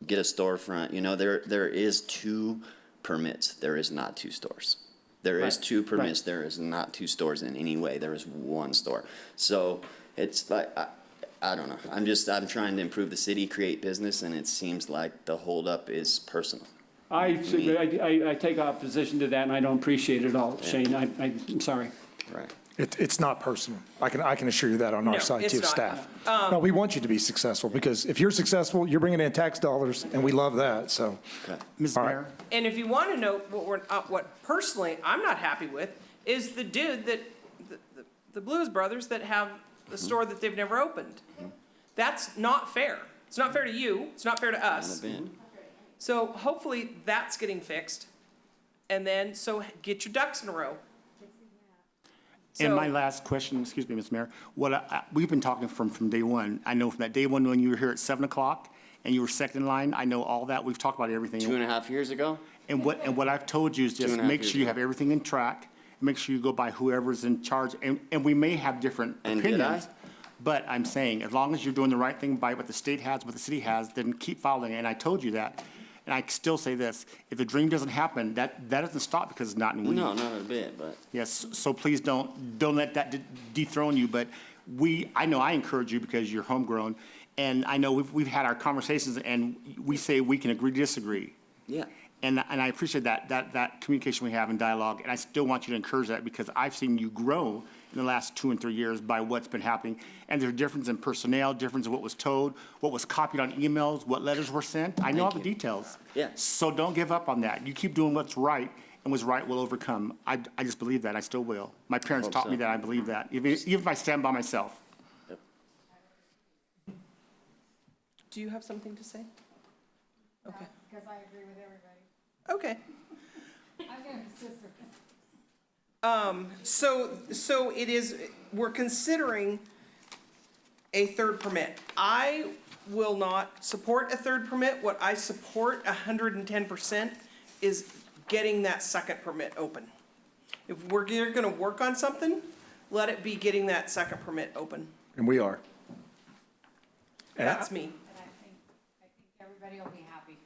get a storefront. You know, there is 2 permits. There is not 2 stores. There is 2 permits. There is not 2 stores in any way. There is 1 store. So it's like, I don't know. I'm trying to improve the city, create business, and it seems like the holdup is personal. I take opposition to that, and I don't appreciate it at all, Shane. I'm sorry. Right. It's not personal. I can assure you that on our No, side it's too, not. staff. No, we want you to be successful, because if you're successful, you're bringing in tax dollars, and we love that, so. Okay. Ms. All right. Mayor? And if you want to know what personally I'm not happy with, is the dude that, the Blues Brothers that have the store that they've never opened. That's not fair. It's not fair to you, it's not fair to us. Not a bit. So hopefully that's getting fixed. And then, so get your ducks in a row. And my So- last question, excuse me, Ms. Mayor, we've been talking from day one. I know from that day one when you were here at 7 o'clock and you were second in line, I know all that. We've talked about everything. 2.5 years ago? And what I've told you is just 2.5 make years sure you ago. have everything in track. Make sure you go by whoever's in charge. And we may have different And did I? opinions. But I'm saying, as long as you're doing the right thing by what the state has, what the city has, then keep following. And I told you that. And I still say this, if the dream doesn't happen, that doesn't stop because it's not in Winnie. No, not a bit, but Yes, so please don't let that dethrone you, but I know I encourage you because you're homegrown, and I know we've had our conversations, and we say we can agree to disagree. yeah. And I appreciate that communication we have and dialogue, and I still want you to encourage that because I've seen you grow in the last 2 and 3 years by what's been happening. And there's a difference in personnel, difference in what was told, what was copied on emails, what letters were sent. I know all the details. Yeah. So don't give up on that. You keep doing what's right, and was right will overcome. I just believe that. I still will. My parents Hope taught me so. that. I believe that, even if I stand by myself. Do you have something to say? Okay. Because I agree with everybody. Okay. I'm going to assist her. So it is, we're considering a third permit. I will not support a third permit. What I support 110% is getting that second permit open. If we're gonna work on something, let it be getting that second permit open. And we are. That's me. And I think everybody will be happy.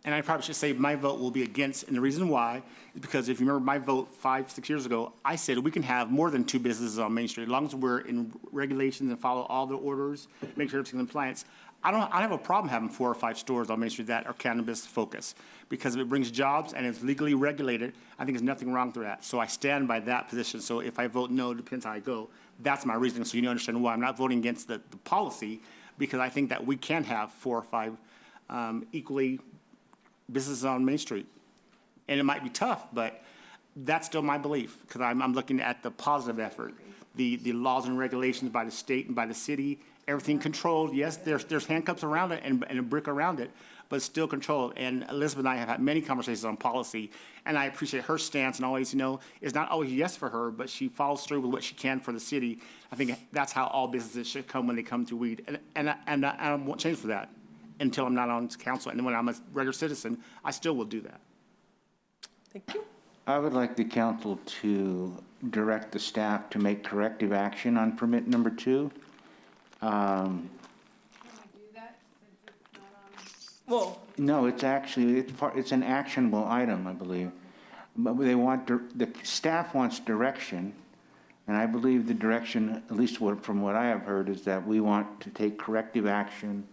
And I probably should say my vote will be against, and the reason why is because if you remember my vote 5-6 years ago, I said we can have more than 2 businesses on Main Street, as long as we're in regulations and follow all the orders, make sure everything's in compliance. I don't have a problem having 4 or 5 stores on Main Street that are cannabis focused, because if it brings jobs and it's legally regulated, I think there's nothing wrong with that. So I stand by that position. So if I vote no, it depends how I go. That's my reasoning, so you understand why I'm not voting against the policy, because I think that we can have 4 or 5 equally businesses on Main Street. And it might be tough, but that's still my belief, because I'm looking at the positive effort. The laws and regulations by the state and by the city, everything controlled. Yes, there's handcuffs around it and a brick around it, but it's still controlled. And Elizabeth and I have had many conversations on policy, and I appreciate her stance, and always, it's not always yes for her, but she follows through with what she can for the city. I think that's how all businesses should come when they come to weed. And I won't change for that until I'm not on council. And when I'm a regular citizen, I still will do that. Thank you. I would like the council to direct the staff to make corrective action on permit number 2. Can we do that since it's not on? Well, No, it's an actionable item, I believe. But they want, the staff wants direction, and I believe the direction, at least from what I have heard, is that we want to take corrective action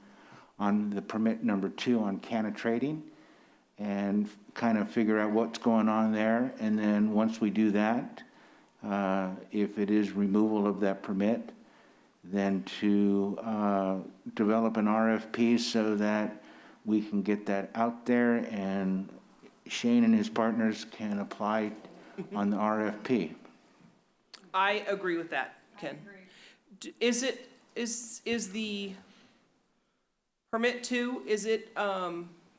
on the permit number 2 on Canna Trading, and kind of figure out what's going on there. And then once we do that, if it is removal of that permit, then to develop an RFP so that we can get that out there and Shane and his partners can apply on the RFP. I agree with that, Ken. Is the permit 2, is it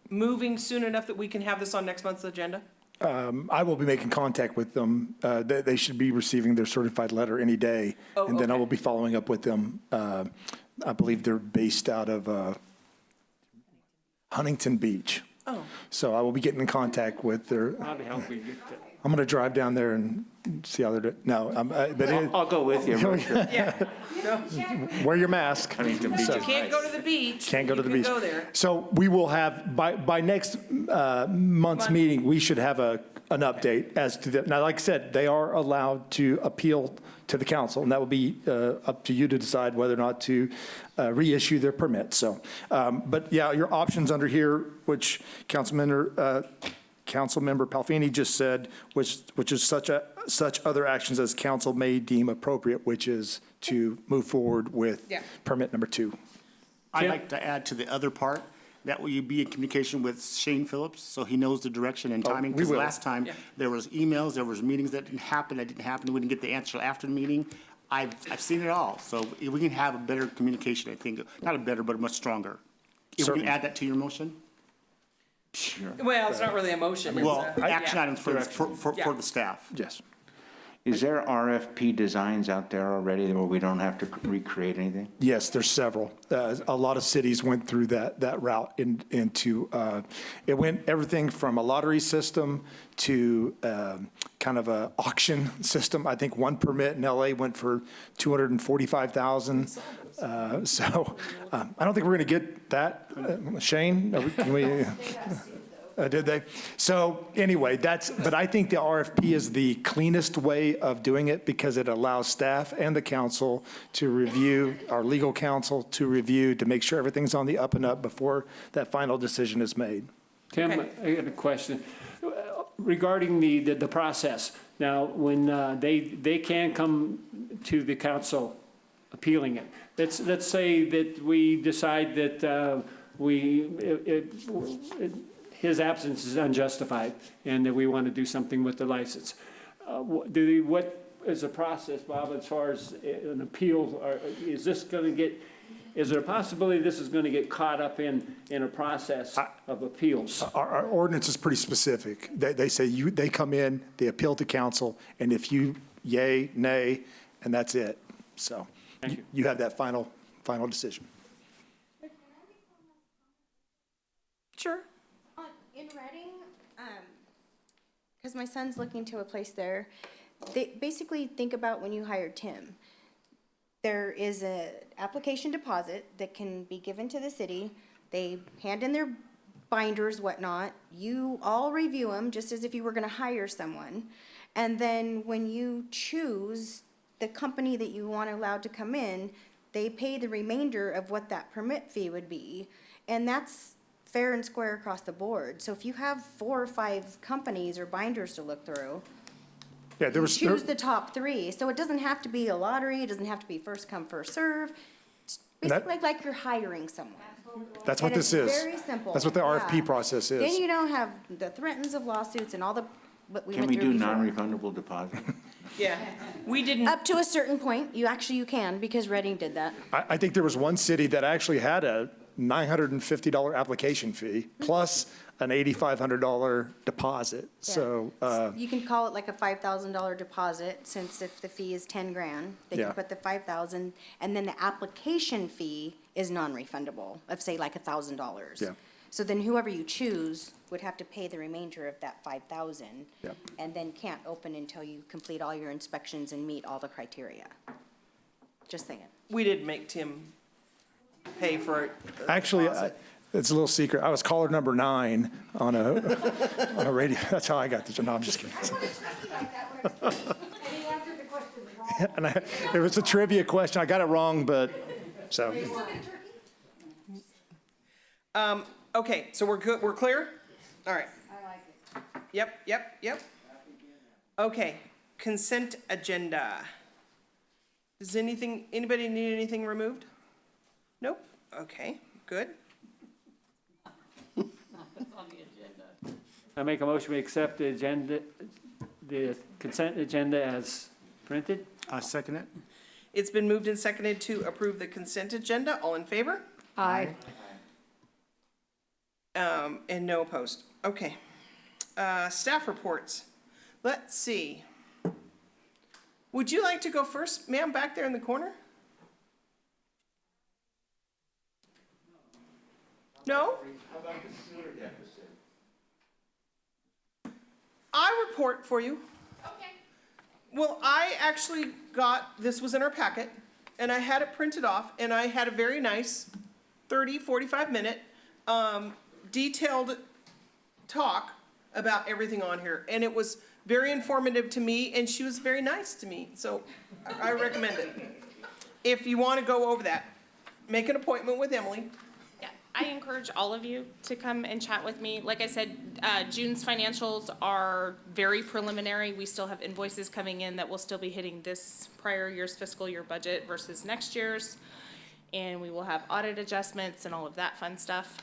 moving soon enough that we can have this on next month's agenda? I will be making contact with them. They should be receiving their certified letter any day. Oh, And then I okay. will be following up with them. I believe they're based out of Huntington Beach. Oh. So I will be getting in contact with their, How the hell we get that? I'm going to drive down there and see how they're doing. No, but I'll go with you, road trip. Yeah. wear your mask. Huntington Beach So- is Can't go to the beach. Can't go to the beach. You can go there. So we will have, by next month's meeting, we should have an update as to the, now, like I said, they are allowed to appeal to the council, and that will be up to you to decide whether or not to reissue their permit. So, but yeah, your options under here, which Councilmember Palfini just said, which is such other actions as council may deem appropriate, which is to move forward with Yeah. permit number 2. I'd Tim? like to add to the other part, that will you be in communication with Shane Phillips, so he knows the direction and timing? we Because will. last time, Yeah. there was emails, there was meetings that didn't happen, we didn't get the answer after the meeting. I've seen it all, so if we can have a better communication, I think, not a better, but much stronger. If we Certainly. can add that to your motion? Sure. Well, it's not really a motion. it's Well, a- action yeah. items for Yeah. the staff. Yes. Is there RFP designs out there already where we don't have to recreate anything? Yes, there's several. A lot of cities went through that route into, it went everything from a lottery system to kind of a auction system. I think one permit in LA went for $245,000. So I don't think we're going to get that. Shane, can we? Did they? So anyway, but I think the RFP is the cleanest way of doing it because it allows staff and the council to review, our legal counsel to review, to make sure everything's on the up and up before that final decision is made. Tim, Okay. I got a question regarding the process. Now, when they can come to the council appealing it, let's say that we decide that his absence is unjustified and that we want to do something with the license. What is the process, Bob, as far as an appeal? Is this going to get, is there a possibility this is going to get caught up in a process of appeals? Our ordinance is pretty specific. They say they come in, they appeal to council, and if you yay, nay, and that's it. So Thank you. you have that final decision. Sure. In Reading, because my son's looking to a place there, they basically think about when you hired Tim. There is a application deposit that can be given to the city. They hand in their binders, whatnot. You all review them just as if you were gonna hire someone. And then when you choose the company that you want allowed to come in, they pay the remainder of what that permit fee would be. And that's fair and square across the board. So if you have 4 or 5 companies or binders to look through, Yeah, there was, choose the top 3. So it doesn't have to be a lottery, it doesn't have to be first come, first serve. It's And that- basically like you're hiring someone. that's what And this it's is. very simple. That's what the RFP Yeah. process Then is. you don't have the threats of lawsuits and all the, what we Can went we through do before. non-refundable deposit? Yeah, we didn't, Up to a certain point, you can, because Reading did that. I think there was one city that actually had a $950 application fee plus an $8,500 deposit. So, You can call it like a $5,000 deposit, since if the fee is 10 grand, they Yeah. can put the 5,000, and then the application fee is non-refundable, of say like $1,000. Yeah. So then whoever you choose would have to pay the remainder of that 5,000. Yep. And then can't open until you complete all your inspections and meet all the criteria. Just saying. we didn't make Tim pay for it. actually, it's a little secret. I was caller number 9 on a radio. That's how I got the job. No, I'm just kidding. And it was a trivia question. I got it wrong, but, so. Okay, so we're good, we're clear? All right. I like it. Yep. Okay, consent agenda. Does anybody need anything removed? Nope, okay, good. I make a motion, we accept the agenda, the consent agenda as printed. Second it? It's been moved and seconded to approve the consent agenda. All in favor? Aye. And no opposed. Okay. Staff reports. Let's see. Would you like to go first, ma'am, back there in the corner? No? I report for you. Okay. Well, I actually this was in our packet, and I had it printed off, and I had a very nice 45-minute detailed talk about everything on here, and it was very informative to me, and she was very nice to me, so I recommend it. If you want to go over that, make an appointment with Emily. Yeah, I encourage all of you to come and chat with me. Like I said, June's financials are very preliminary. We still have invoices coming in that will still be hitting this prior year's fiscal year budget versus next year's. And we will have audit adjustments and all of that fun stuff.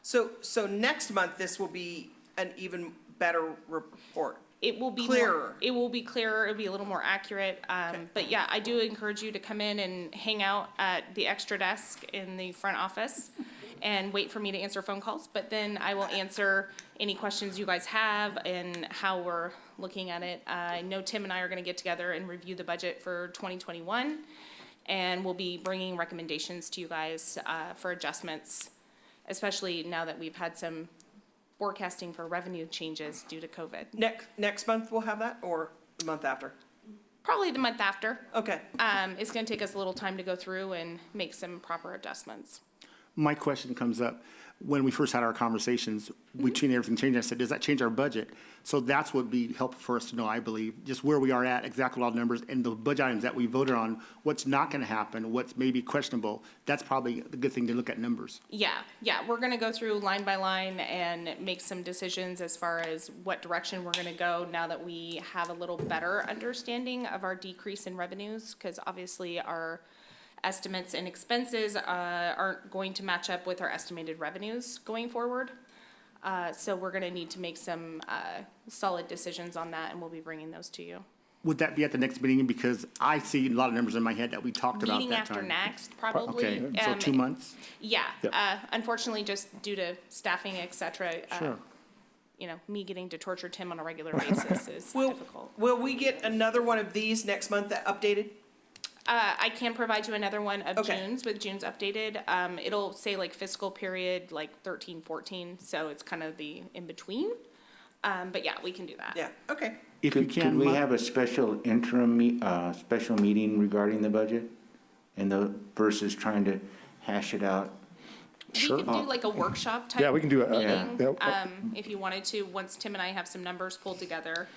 So next month, this will be an even better report. It will be Clearer. It will be clearer. It'll be a little more accurate. But yeah, I do encourage you to come in and hang out at the extra desk in the front office and wait for me to answer phone calls. But then I will answer any questions you guys have and how we're looking at it. I know Tim and I are going to get together and review the budget for 2021, and we'll be bringing recommendations to you guys for adjustments, especially now that we've had some forecasting for revenue changes due to COVID. Next month we'll have that, or the month after? Probably the month after. Okay. It's gonna take us a little time to go through and make some proper adjustments. My question comes up, when we first had our conversations, we changed everything changed. I said, does that change our budget? So that's what would be helpful for us to know, I believe, just where we are at, exactly all the numbers, and the budget items that we voted on, what's not gonna happen, what's maybe questionable. That's probably a good thing to look at numbers. Yeah, we're gonna go through line by line and make some decisions as far as what direction we're gonna go now that we have a little better understanding of our decrease in revenues, because obviously our estimates and expenses aren't going to match up with our estimated revenues going forward. So we're gonna need to make some solid decisions on that, and we'll be bringing those to you. Would that be at the next meeting? Because I see a lot of numbers in my head that we talked about Meeting that after time. next, probably. Okay, so 2 months? Yeah, Yep. unfortunately, just due to staffing, et cetera. Sure. You know, me getting to torture Tim on a regular basis is Will, difficult. will we get another one of these next month that updated? I can provide you another one of Okay. June's with June's updated. It'll say like fiscal period, like 13, 14, so it's kind of the in-between. But yeah, we can do that. Yeah, okay. If you Could can, we Mon- have a special interim, special meeting regarding the budget? And versus trying to hash it out? We could do like a workshop type. Yeah, we can do it. meeting, Yeah. if you wanted to, once Tim and I have some numbers pulled together.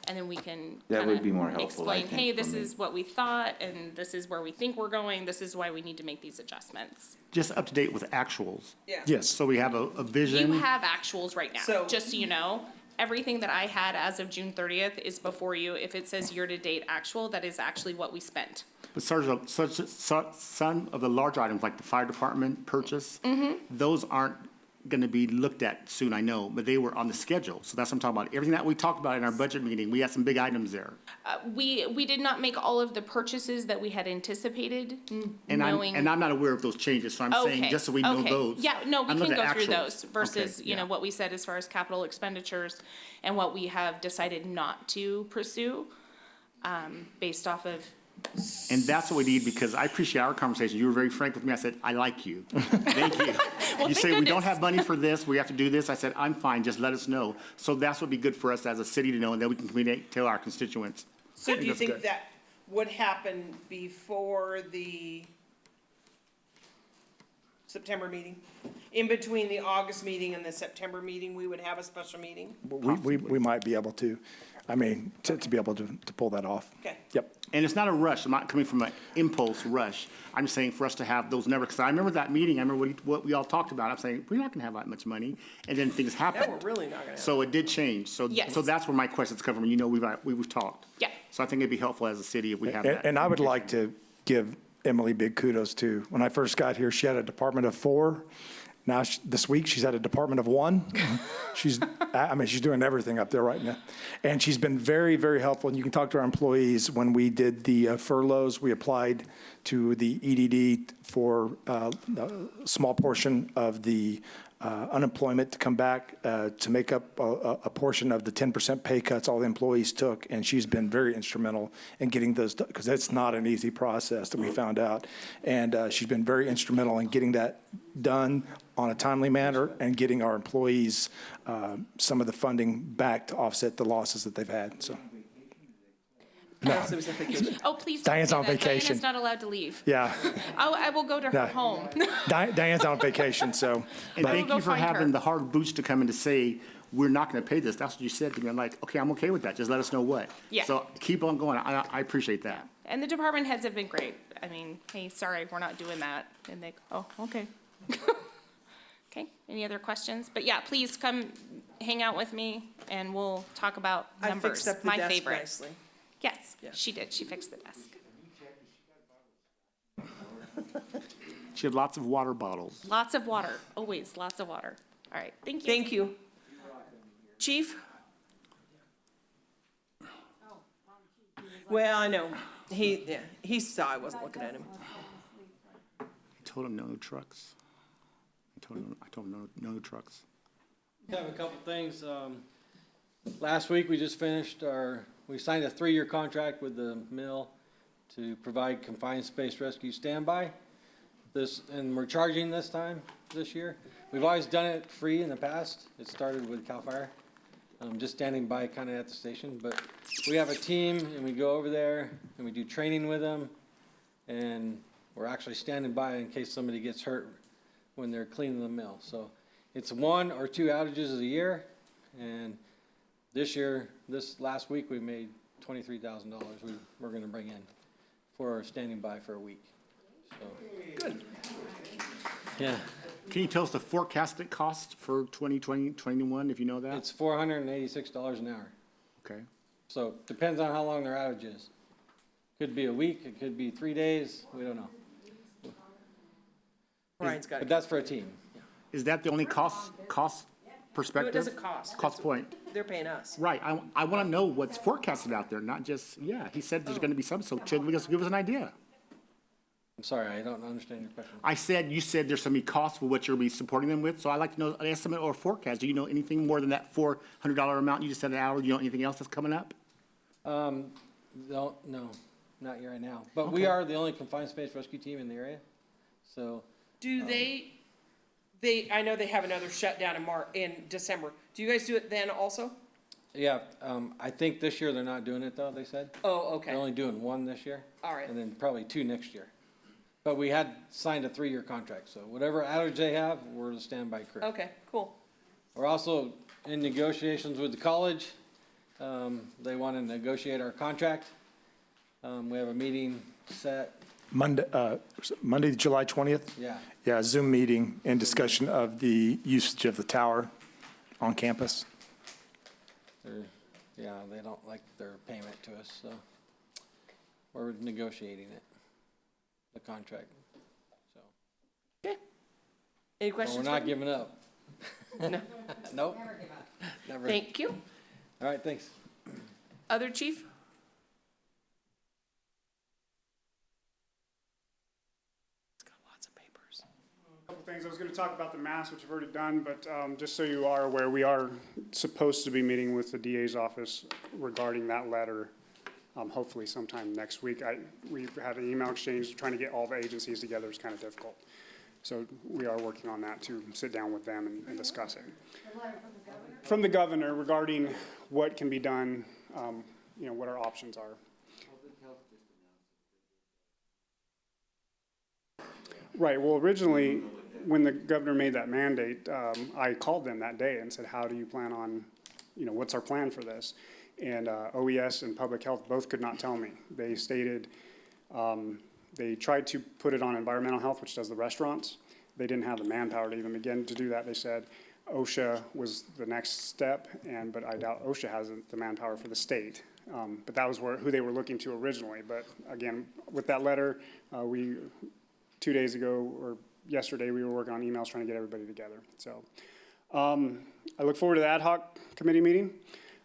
And then we can That would kinda be more helpful, I explain, think, hey, for this me. is what we thought, and this is where we think we're going, this is why we need to make these adjustments. just up to date with actuals. Yeah. Yes. So we have a vision. You have actuals right now, So- just so you know. Everything that I had as of June 30th is before you. If it says year-to-date actual, that is actually what we spent. But some of the large items, like the fire department purchase, those aren't gonna be looked at soon, I know, but they were on the schedule. So that's what I'm talking about. Everything that we talked about in our budget meeting, we had some big items there. We did not make all of the purchases that we had anticipated, And knowing. I'm not aware of those changes, so I'm saying, Okay, just so we know okay. those. Yeah, no, we I'm can looking go at through actuals. those versus, Okay, you know, yeah. what we said as far as capital expenditures and what we have decided not to pursue, based off of, And that's what we need, because I appreciate our conversation. You were very frank with me. I said, I like you. Thank you. You thank say, we don't goodness. have money for this, we have to do this. I said, I'm fine, just let us know. So that's what would be good for us as a city to know, and then we can communicate to our constituents. So do you That's think good. that would happen before the September meeting? In between the August meeting and the September meeting, we would have a special meeting? We might be able to, I mean, to be able to pull that off. Okay. Yep. And it's not a rush. I'm not coming from an impulse rush. I'm just saying for us to have those numbers, because I remember that meeting, I remember what we all talked about. I'm saying, we're not gonna have that much money, and then things Now happened. we're really not gonna have. So it did change. So Yes. that's where my questions come from. You know, we've talked. yeah. So I think it'd be helpful as a city if we have that. And I would like to give Emily big kudos too. When I first got here, she had a department of 4. Now, this week, she's at a department of 1. She's doing everything up there right now. And she's been very, very helpful. And you can talk to our employees. When we did the furloughs, we applied to the EDD for a small portion of the unemployment to come back to make up a portion of the 10% pay cuts all the employees took. And she's been very instrumental in getting those, because that's not an easy process that we found out. And she's been very instrumental in getting that done on a timely manner and getting our employees some of the funding back to offset the losses that they've had, so. Yes, it was a vacation. Oh, please don't Diane's say on that. vacation. Diana's not allowed to leave. Yeah, I will go to her Yeah. home. Diane's on vacation, so. And I will thank go you for find her. having the hard boots to come in to say, we're not gonna pay this. That's what you said to me. I'm like, okay, I'm okay with that. Just let us know what. Yeah. So keep on going. I appreciate that. And the department heads have been great. I mean, hey, sorry, we're not doing that. And they, oh, okay. Okay, any other questions? But yeah, please come hang out with me and we'll talk about I numbers. fixed up the My desk favorite. nicely. Yes, Yeah. she did. She fixed the desk. She had lots of water bottles. Lots of water, always lots of water. All right, thank you. Thank you. Chief? Well, I know. He saw I wasn't looking at him. I told him no trucks. I told him no trucks. I have a couple things. Last week, we just finished we signed a 3-year contract with the mill to provide confined space rescue standby. And we're charging this year. We've always done it free in the past. It started with CAL FIRE. Just standing by kind of at the station, but we have a team and we go over there and we do training with them. And we're actually standing by in case somebody gets hurt when they're cleaning the mill. So it's 1 or 2 outages a year. And this last week, we made $23,000 we're gonna bring in for standing by for a week. So, Good. yeah, Can you tell us the forecasted cost for 2020, 21, if you know that? it's $486 an hour. Okay. So depends on how long their outage is. Could be a week, it could be 3 days, we don't know. Brian's got But it. that's for a team. Is that the only cost No, perspective. it doesn't cost. Cost point. They're paying us. Right, I want to know what's forecasted out there, not just, yeah, he said there's going to be some, so Chad, give us an idea. I'm sorry, I don't understand your question. I said, you said there's going to be costs for what you'll be supporting them with, so I'd like to know an estimate or forecast. Do you know anything more than that $400 amount you just said an hour? Do you know anything else that's coming up? No, not right now. But we are the only confined space rescue team in the area, so. Do I know they have another shutdown in December. Do you guys do it then also? Yeah, I think this year they're not doing it though, they said. Oh, okay. They're only doing one this year. All right. And then probably 2 next year. But we had signed a 3-year contract, so whatever outage they have, we're the standby crew. Okay, cool. We're also in negotiations with the college. They want to negotiate our contract. We have a meeting set, Monday, July 20th? yeah. Yeah, Zoom meeting and discussion of the usage of the tower on campus. Yeah, they don't like their payment to us, so we're negotiating it, the contract, so. Any But questions? we're not for me? giving up. No. Nope. Never. Thank you. All right, thanks. Other chief? It's got lots of papers. Couple things. I was going to talk about the mass, which I've already done, but just so you are aware, we are supposed to be meeting with the DA's office regarding that letter, hopefully sometime next week. We've had an email exchange trying to get all the agencies together. It's kind of difficult. So we are working on that to sit down with them and discuss it. From the governor regarding what can be done, what our options are. Right, well, originally, when the governor made that mandate, I called them that day and said, how do you plan on, what's our plan for this? And OES and Public Health both could not tell me. They stated, they tried to put it on Environmental Health, which does the restaurants. They didn't have the manpower to even begin to do that. They said OSHA was the next step, but I doubt OSHA has the manpower for the state. But that was who they were looking to originally. But again, with that letter, 2 days ago or yesterday, we were working on emails trying to get everybody together. So I look forward to the ad hoc committee meeting.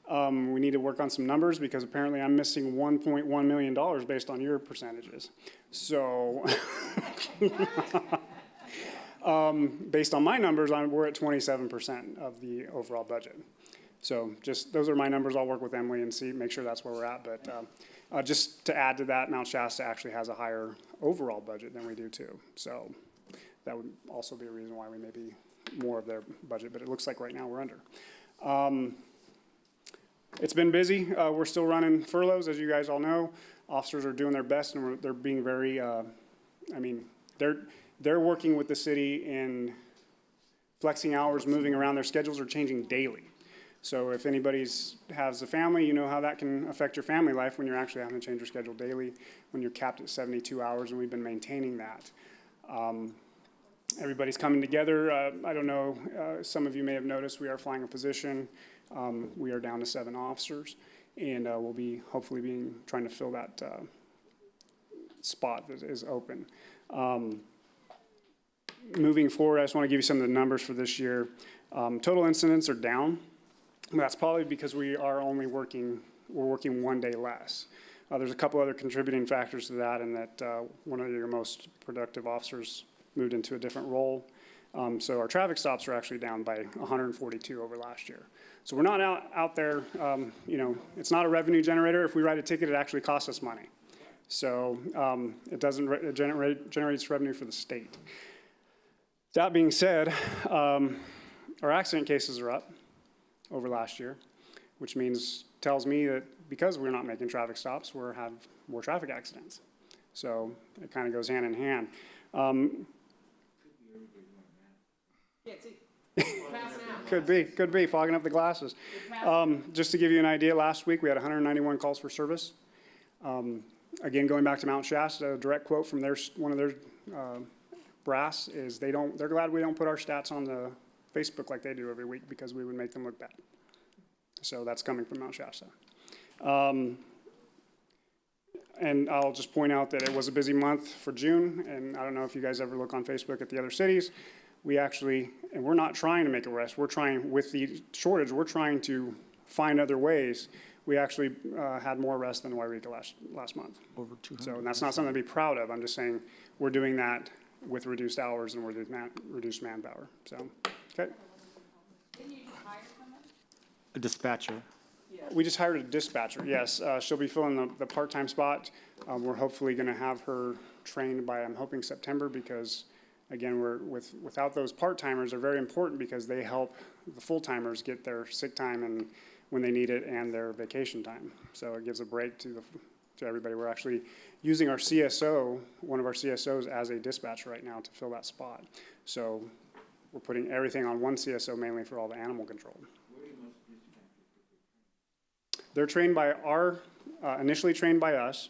We need to work on some numbers because apparently I'm missing $1.1 million based on your percentages. So based on my numbers, we're at 27% of the overall budget. So just, those are my numbers. I'll work with Emily and make sure that's where we're at. But just to add to that, Mount Shasta actually has a higher overall budget than we do too. So that would also be a reason why we may be more of their budget, but it looks like right now we're under. It's been busy. We're still running furloughs, as you guys all know. Officers are doing their best, and they're being very, they're working with the city in flexing hours, moving around. Their schedules are changing daily. So if anybody has a family, you know how that can affect your family life when you're actually having to change your schedule daily, when you're capped at 72 hours, and we've been maintaining that. Everybody's coming together. I don't know, some of you may have noticed we are flying a position. We are down to 7 officers, and we'll be hopefully trying to fill that spot that is open. Moving forward, I just want to give you some of the numbers for this year. Total incidents are down. That's probably because we're working 1 day less. There's a couple other contributing factors to that, and that one of your most productive officers moved into a different role. So our traffic stops are actually down by 142 over last year. So we're not out there, it's not a revenue generator. If we write a ticket, it actually costs us money. So it generates revenue for the state. That being said, our accident cases are up over last year, which tells me that because we're not making traffic stops, we're have more traffic accidents. So it kind of goes hand in hand. Could be, fogging up the glasses. Just to give you an idea, last week we had 191 calls for service. Again, going back to Mount Shasta, a direct quote from one of their brass is they're glad we don't put our stats on the Facebook like they do every week because we would make them look bad. So that's coming from Mount Shasta. And I'll just point out that it was a busy month for June, and I don't know if you guys ever look on Facebook at the other cities. we actually, and we're not trying to make a rest, we're trying, with the shortage, we're trying to find other ways. We actually had more arrests than Wairika last month. Over 200. So, and that's not something to be proud of. I'm just saying, we're doing that with reduced hours and with reduced manpower, so, okay. A dispatcher. We just hired a dispatcher, yes. She'll be filling the part-time spot. We're hopefully gonna have her trained by, I'm hoping September, because again, without those part-timers, they're very important because they help the full-timers get their sick time and when they need it and their vacation time. So it gives a break to everybody. We're actually using our CSO, one of our CSOs, as a dispatcher right now to fill that spot. So we're putting everything on one CSO mainly for all the animal control. They're trained by initially trained by us.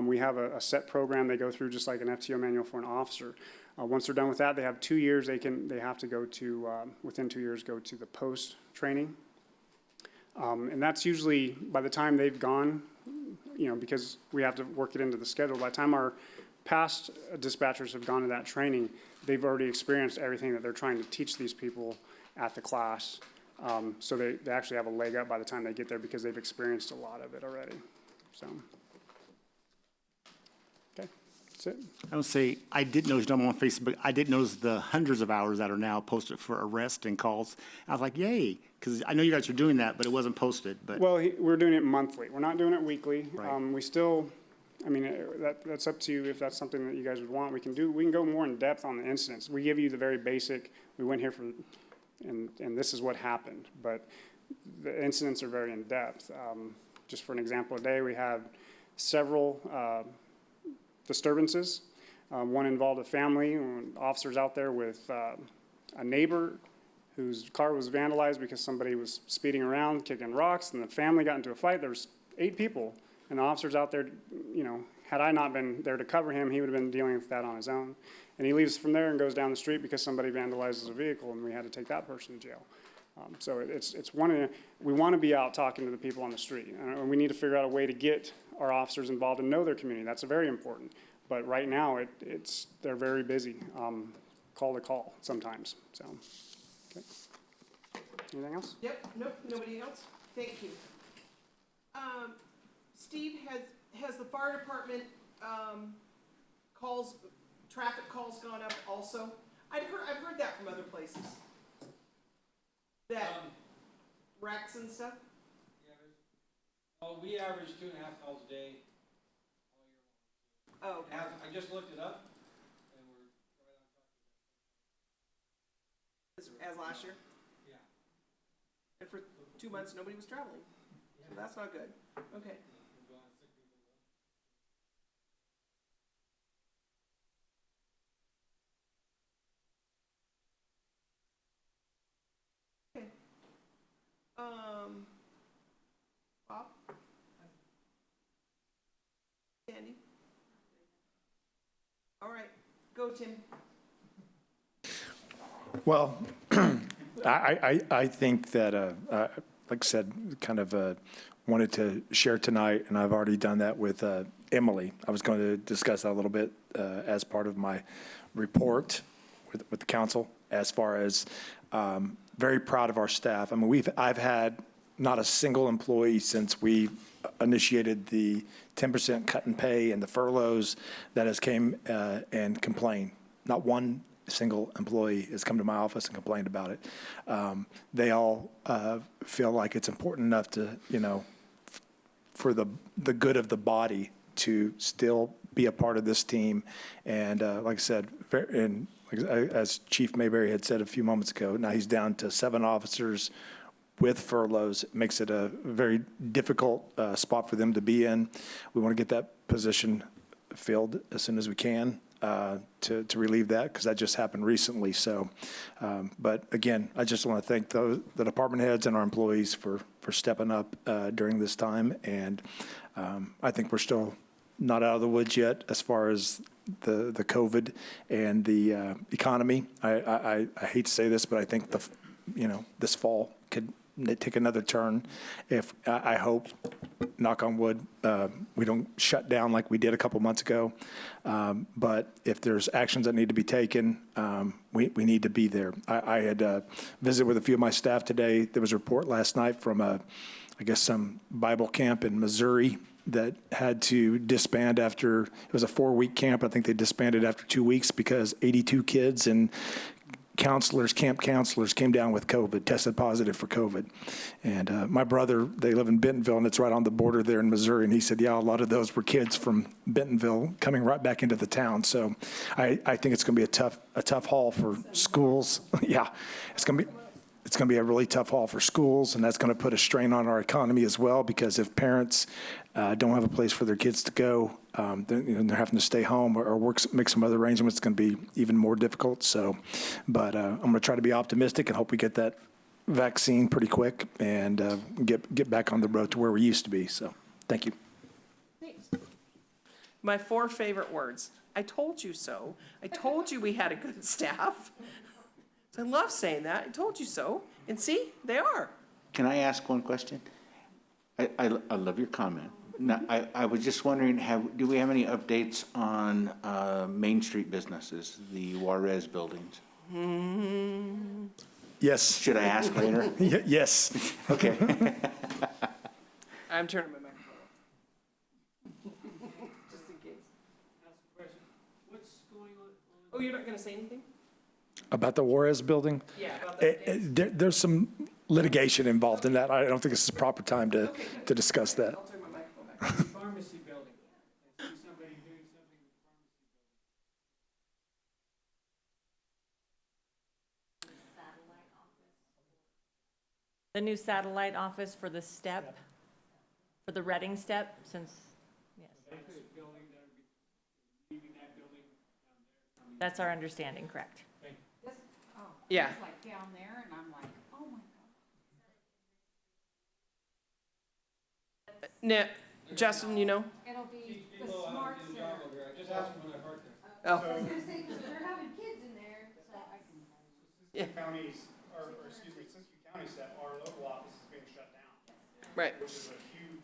We have a set program they go through just like an FTO manual for an officer. Once they're done with that, they have 2 years. They have to go to, within 2 years, go to the post training. And that's usually by the time they've gone, because we have to work it into the schedule. By the time our past dispatchers have gone to that training, they've already experienced everything that they're trying to teach these people at the class. So they actually have a leg up by the time they get there because they've experienced a lot of it already. So, okay, that's it. I would say, I did notice, I'm on Facebook, I did notice the hundreds of hours that are now posted for arrest and calls. I was like, yay, because I know you guys are doing that, but it wasn't posted, but. Well, we're doing it monthly. We're not doing it weekly. Right. We still, that's up to you if that's something that you guys would want. We can go more in depth on the incidents. We give you the very basic, we went here for, and this is what happened. But the incidents are very in depth. Just for an example, today we had several disturbances. One involved a family, officers out there with a neighbor whose car was vandalized because somebody was speeding around, kicking rocks, and the family got into a fight. There was 8 people, and the officers out there, had I not been there to cover him, he would have been dealing with that on his own. And he leaves from there and goes down the street because somebody vandalizes a vehicle, and we had to take that person to jail. So we want to be out talking to the people on the street, and we need to figure out a way to get our officers involved and know their community. That's very important. But right now, they're very busy, call to call sometimes, so. Okay. Anything else? Yep, nope, nobody else? Thank you. Steve, has the fire department, traffic calls gone up also? I've heard that from other places. That wrecks and stuff? Well, we average 2.5 calls a day all year long. Oh, okay. I just looked it up, and we're right on top As last year? of it. Yeah. And for 2 months, nobody was traveling. So that's not good. Okay. We're going 6 people. Bob? Sandy? All right, go Tim. Well, I think that, like I said, kind of wanted to share tonight, and I've already done that with Emily. I was going to discuss that a little bit as part of my report with the council, as far as very proud of our staff. I mean, I've had not a single employee since we initiated the 10% cut in pay and the furloughs that has came and complained. Not one single employee has come to my office and complained about it. They all feel like it's important enough to, for the good of the body to still be a part of this team. And like I said, as Chief Mayberry had said a few moments ago, now he's down to 7 officers with furloughs. It makes it a very difficult spot for them to be in. We want to get that position filled as soon as we can to relieve that, because that just happened recently. So, but again, I just want to thank the department heads and our employees for stepping up during this time. And I think we're still not out of the woods yet as far as the COVID and the economy. I hate to say this, but I think this fall could take another turn. If, I hope, knock on wood, we don't shut down like we did a couple months ago. But if there's actions that need to be taken, we need to be there. I had visited with a few of my staff today. There was a report last night from I guess some Bible camp in Missouri that had to disband after, it was a 4-week camp. I think they disbanded after 2 weeks because 82 kids and counselors, camp counselors came down with COVID, tested positive for COVID. And my brother, they live in Bentonville, and it's right on the border there in Missouri, and he said, yeah, a lot of those were kids from Bentonville coming right back into the town. So I think it's going to be a tough haul for schools. Yeah, it's going to be a really tough haul for schools, and that's going to put a strain on our economy as well, because if parents don't have a place for their kids to go, then they're having to stay home or make some other arrangements. It's going to be even more difficult. So, but I'm going to try to be optimistic and hope we get that vaccine pretty quick and get back on the road to where we used to be. So, thank you. My 4 favorite words. I told you so. I told you we had a good staff. I love saying that. I told you so. And see, they are. Can I ask one question? I love your comment. Now, I was just wondering, do we have any updates on Main Street businesses, the Juarez buildings? Yes. Should I ask later? Yes. Okay. I'm turning my microphone off. Just in case. Oh, you're not going to say anything? About the Juarez building? Yeah, about that. There's some litigation involved in that. I don't think this is the proper time to discuss that. I'll turn my microphone back. Pharmacy building. I see somebody doing something with The new satellite office for the STEP, for the Reading STEP, since, yes. That's our understanding, correct? Yeah. It's like down there, and I'm like, oh my God. Now, Justin, you know? It'll be the smart center. Just ask them when I park there. Oh, I was gonna say, 'cause they're having kids in there, so I can. yeah, Counties, or excuse me, Siskiyou County STEP, our local office is being shut down, right. which is a huge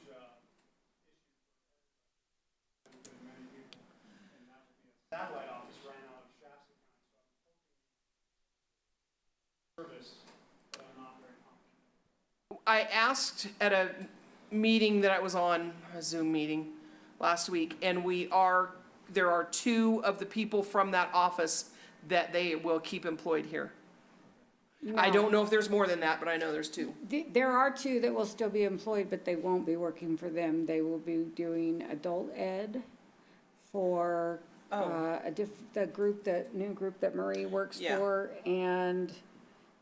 issue for many people. And that would be a satellite office ran out of Shasta County, so I'm hoping service, but I'm not very confident. I asked at a meeting that I was on, a Zoom meeting last week, and there are 2 of the people from that office that they will keep employed here. I don't know if there's more than that, but I know there's 2. There are 2 that will still be employed, but they won't be working for them. They will be doing adult ed for the new group that Marie works Yeah. for, and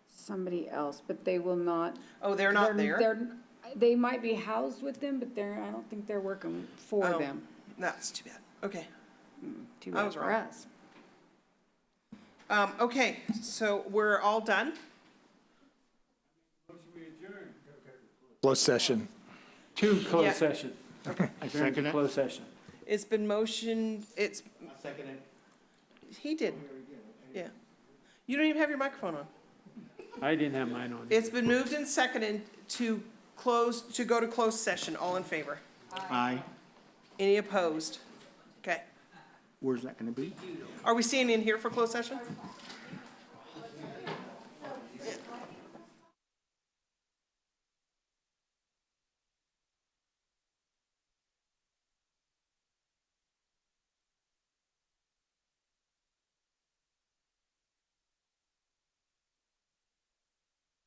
somebody else, but they will not. Oh, they're not there? They might be housed with them, but I don't think they're working for Oh. them. That's too bad. Okay. Too I bad was for wrong. us. Okay, so we're all done? Closed session. To Yeah. closed session. I second it. Closed session. It's been motioned, he did. Yeah. You don't even have your microphone on. I didn't have mine on. It's been moved and seconded to go to closed session. All in favor? Aye. Any opposed? Okay. Where's that gonna be? Are we staying in here for closed session?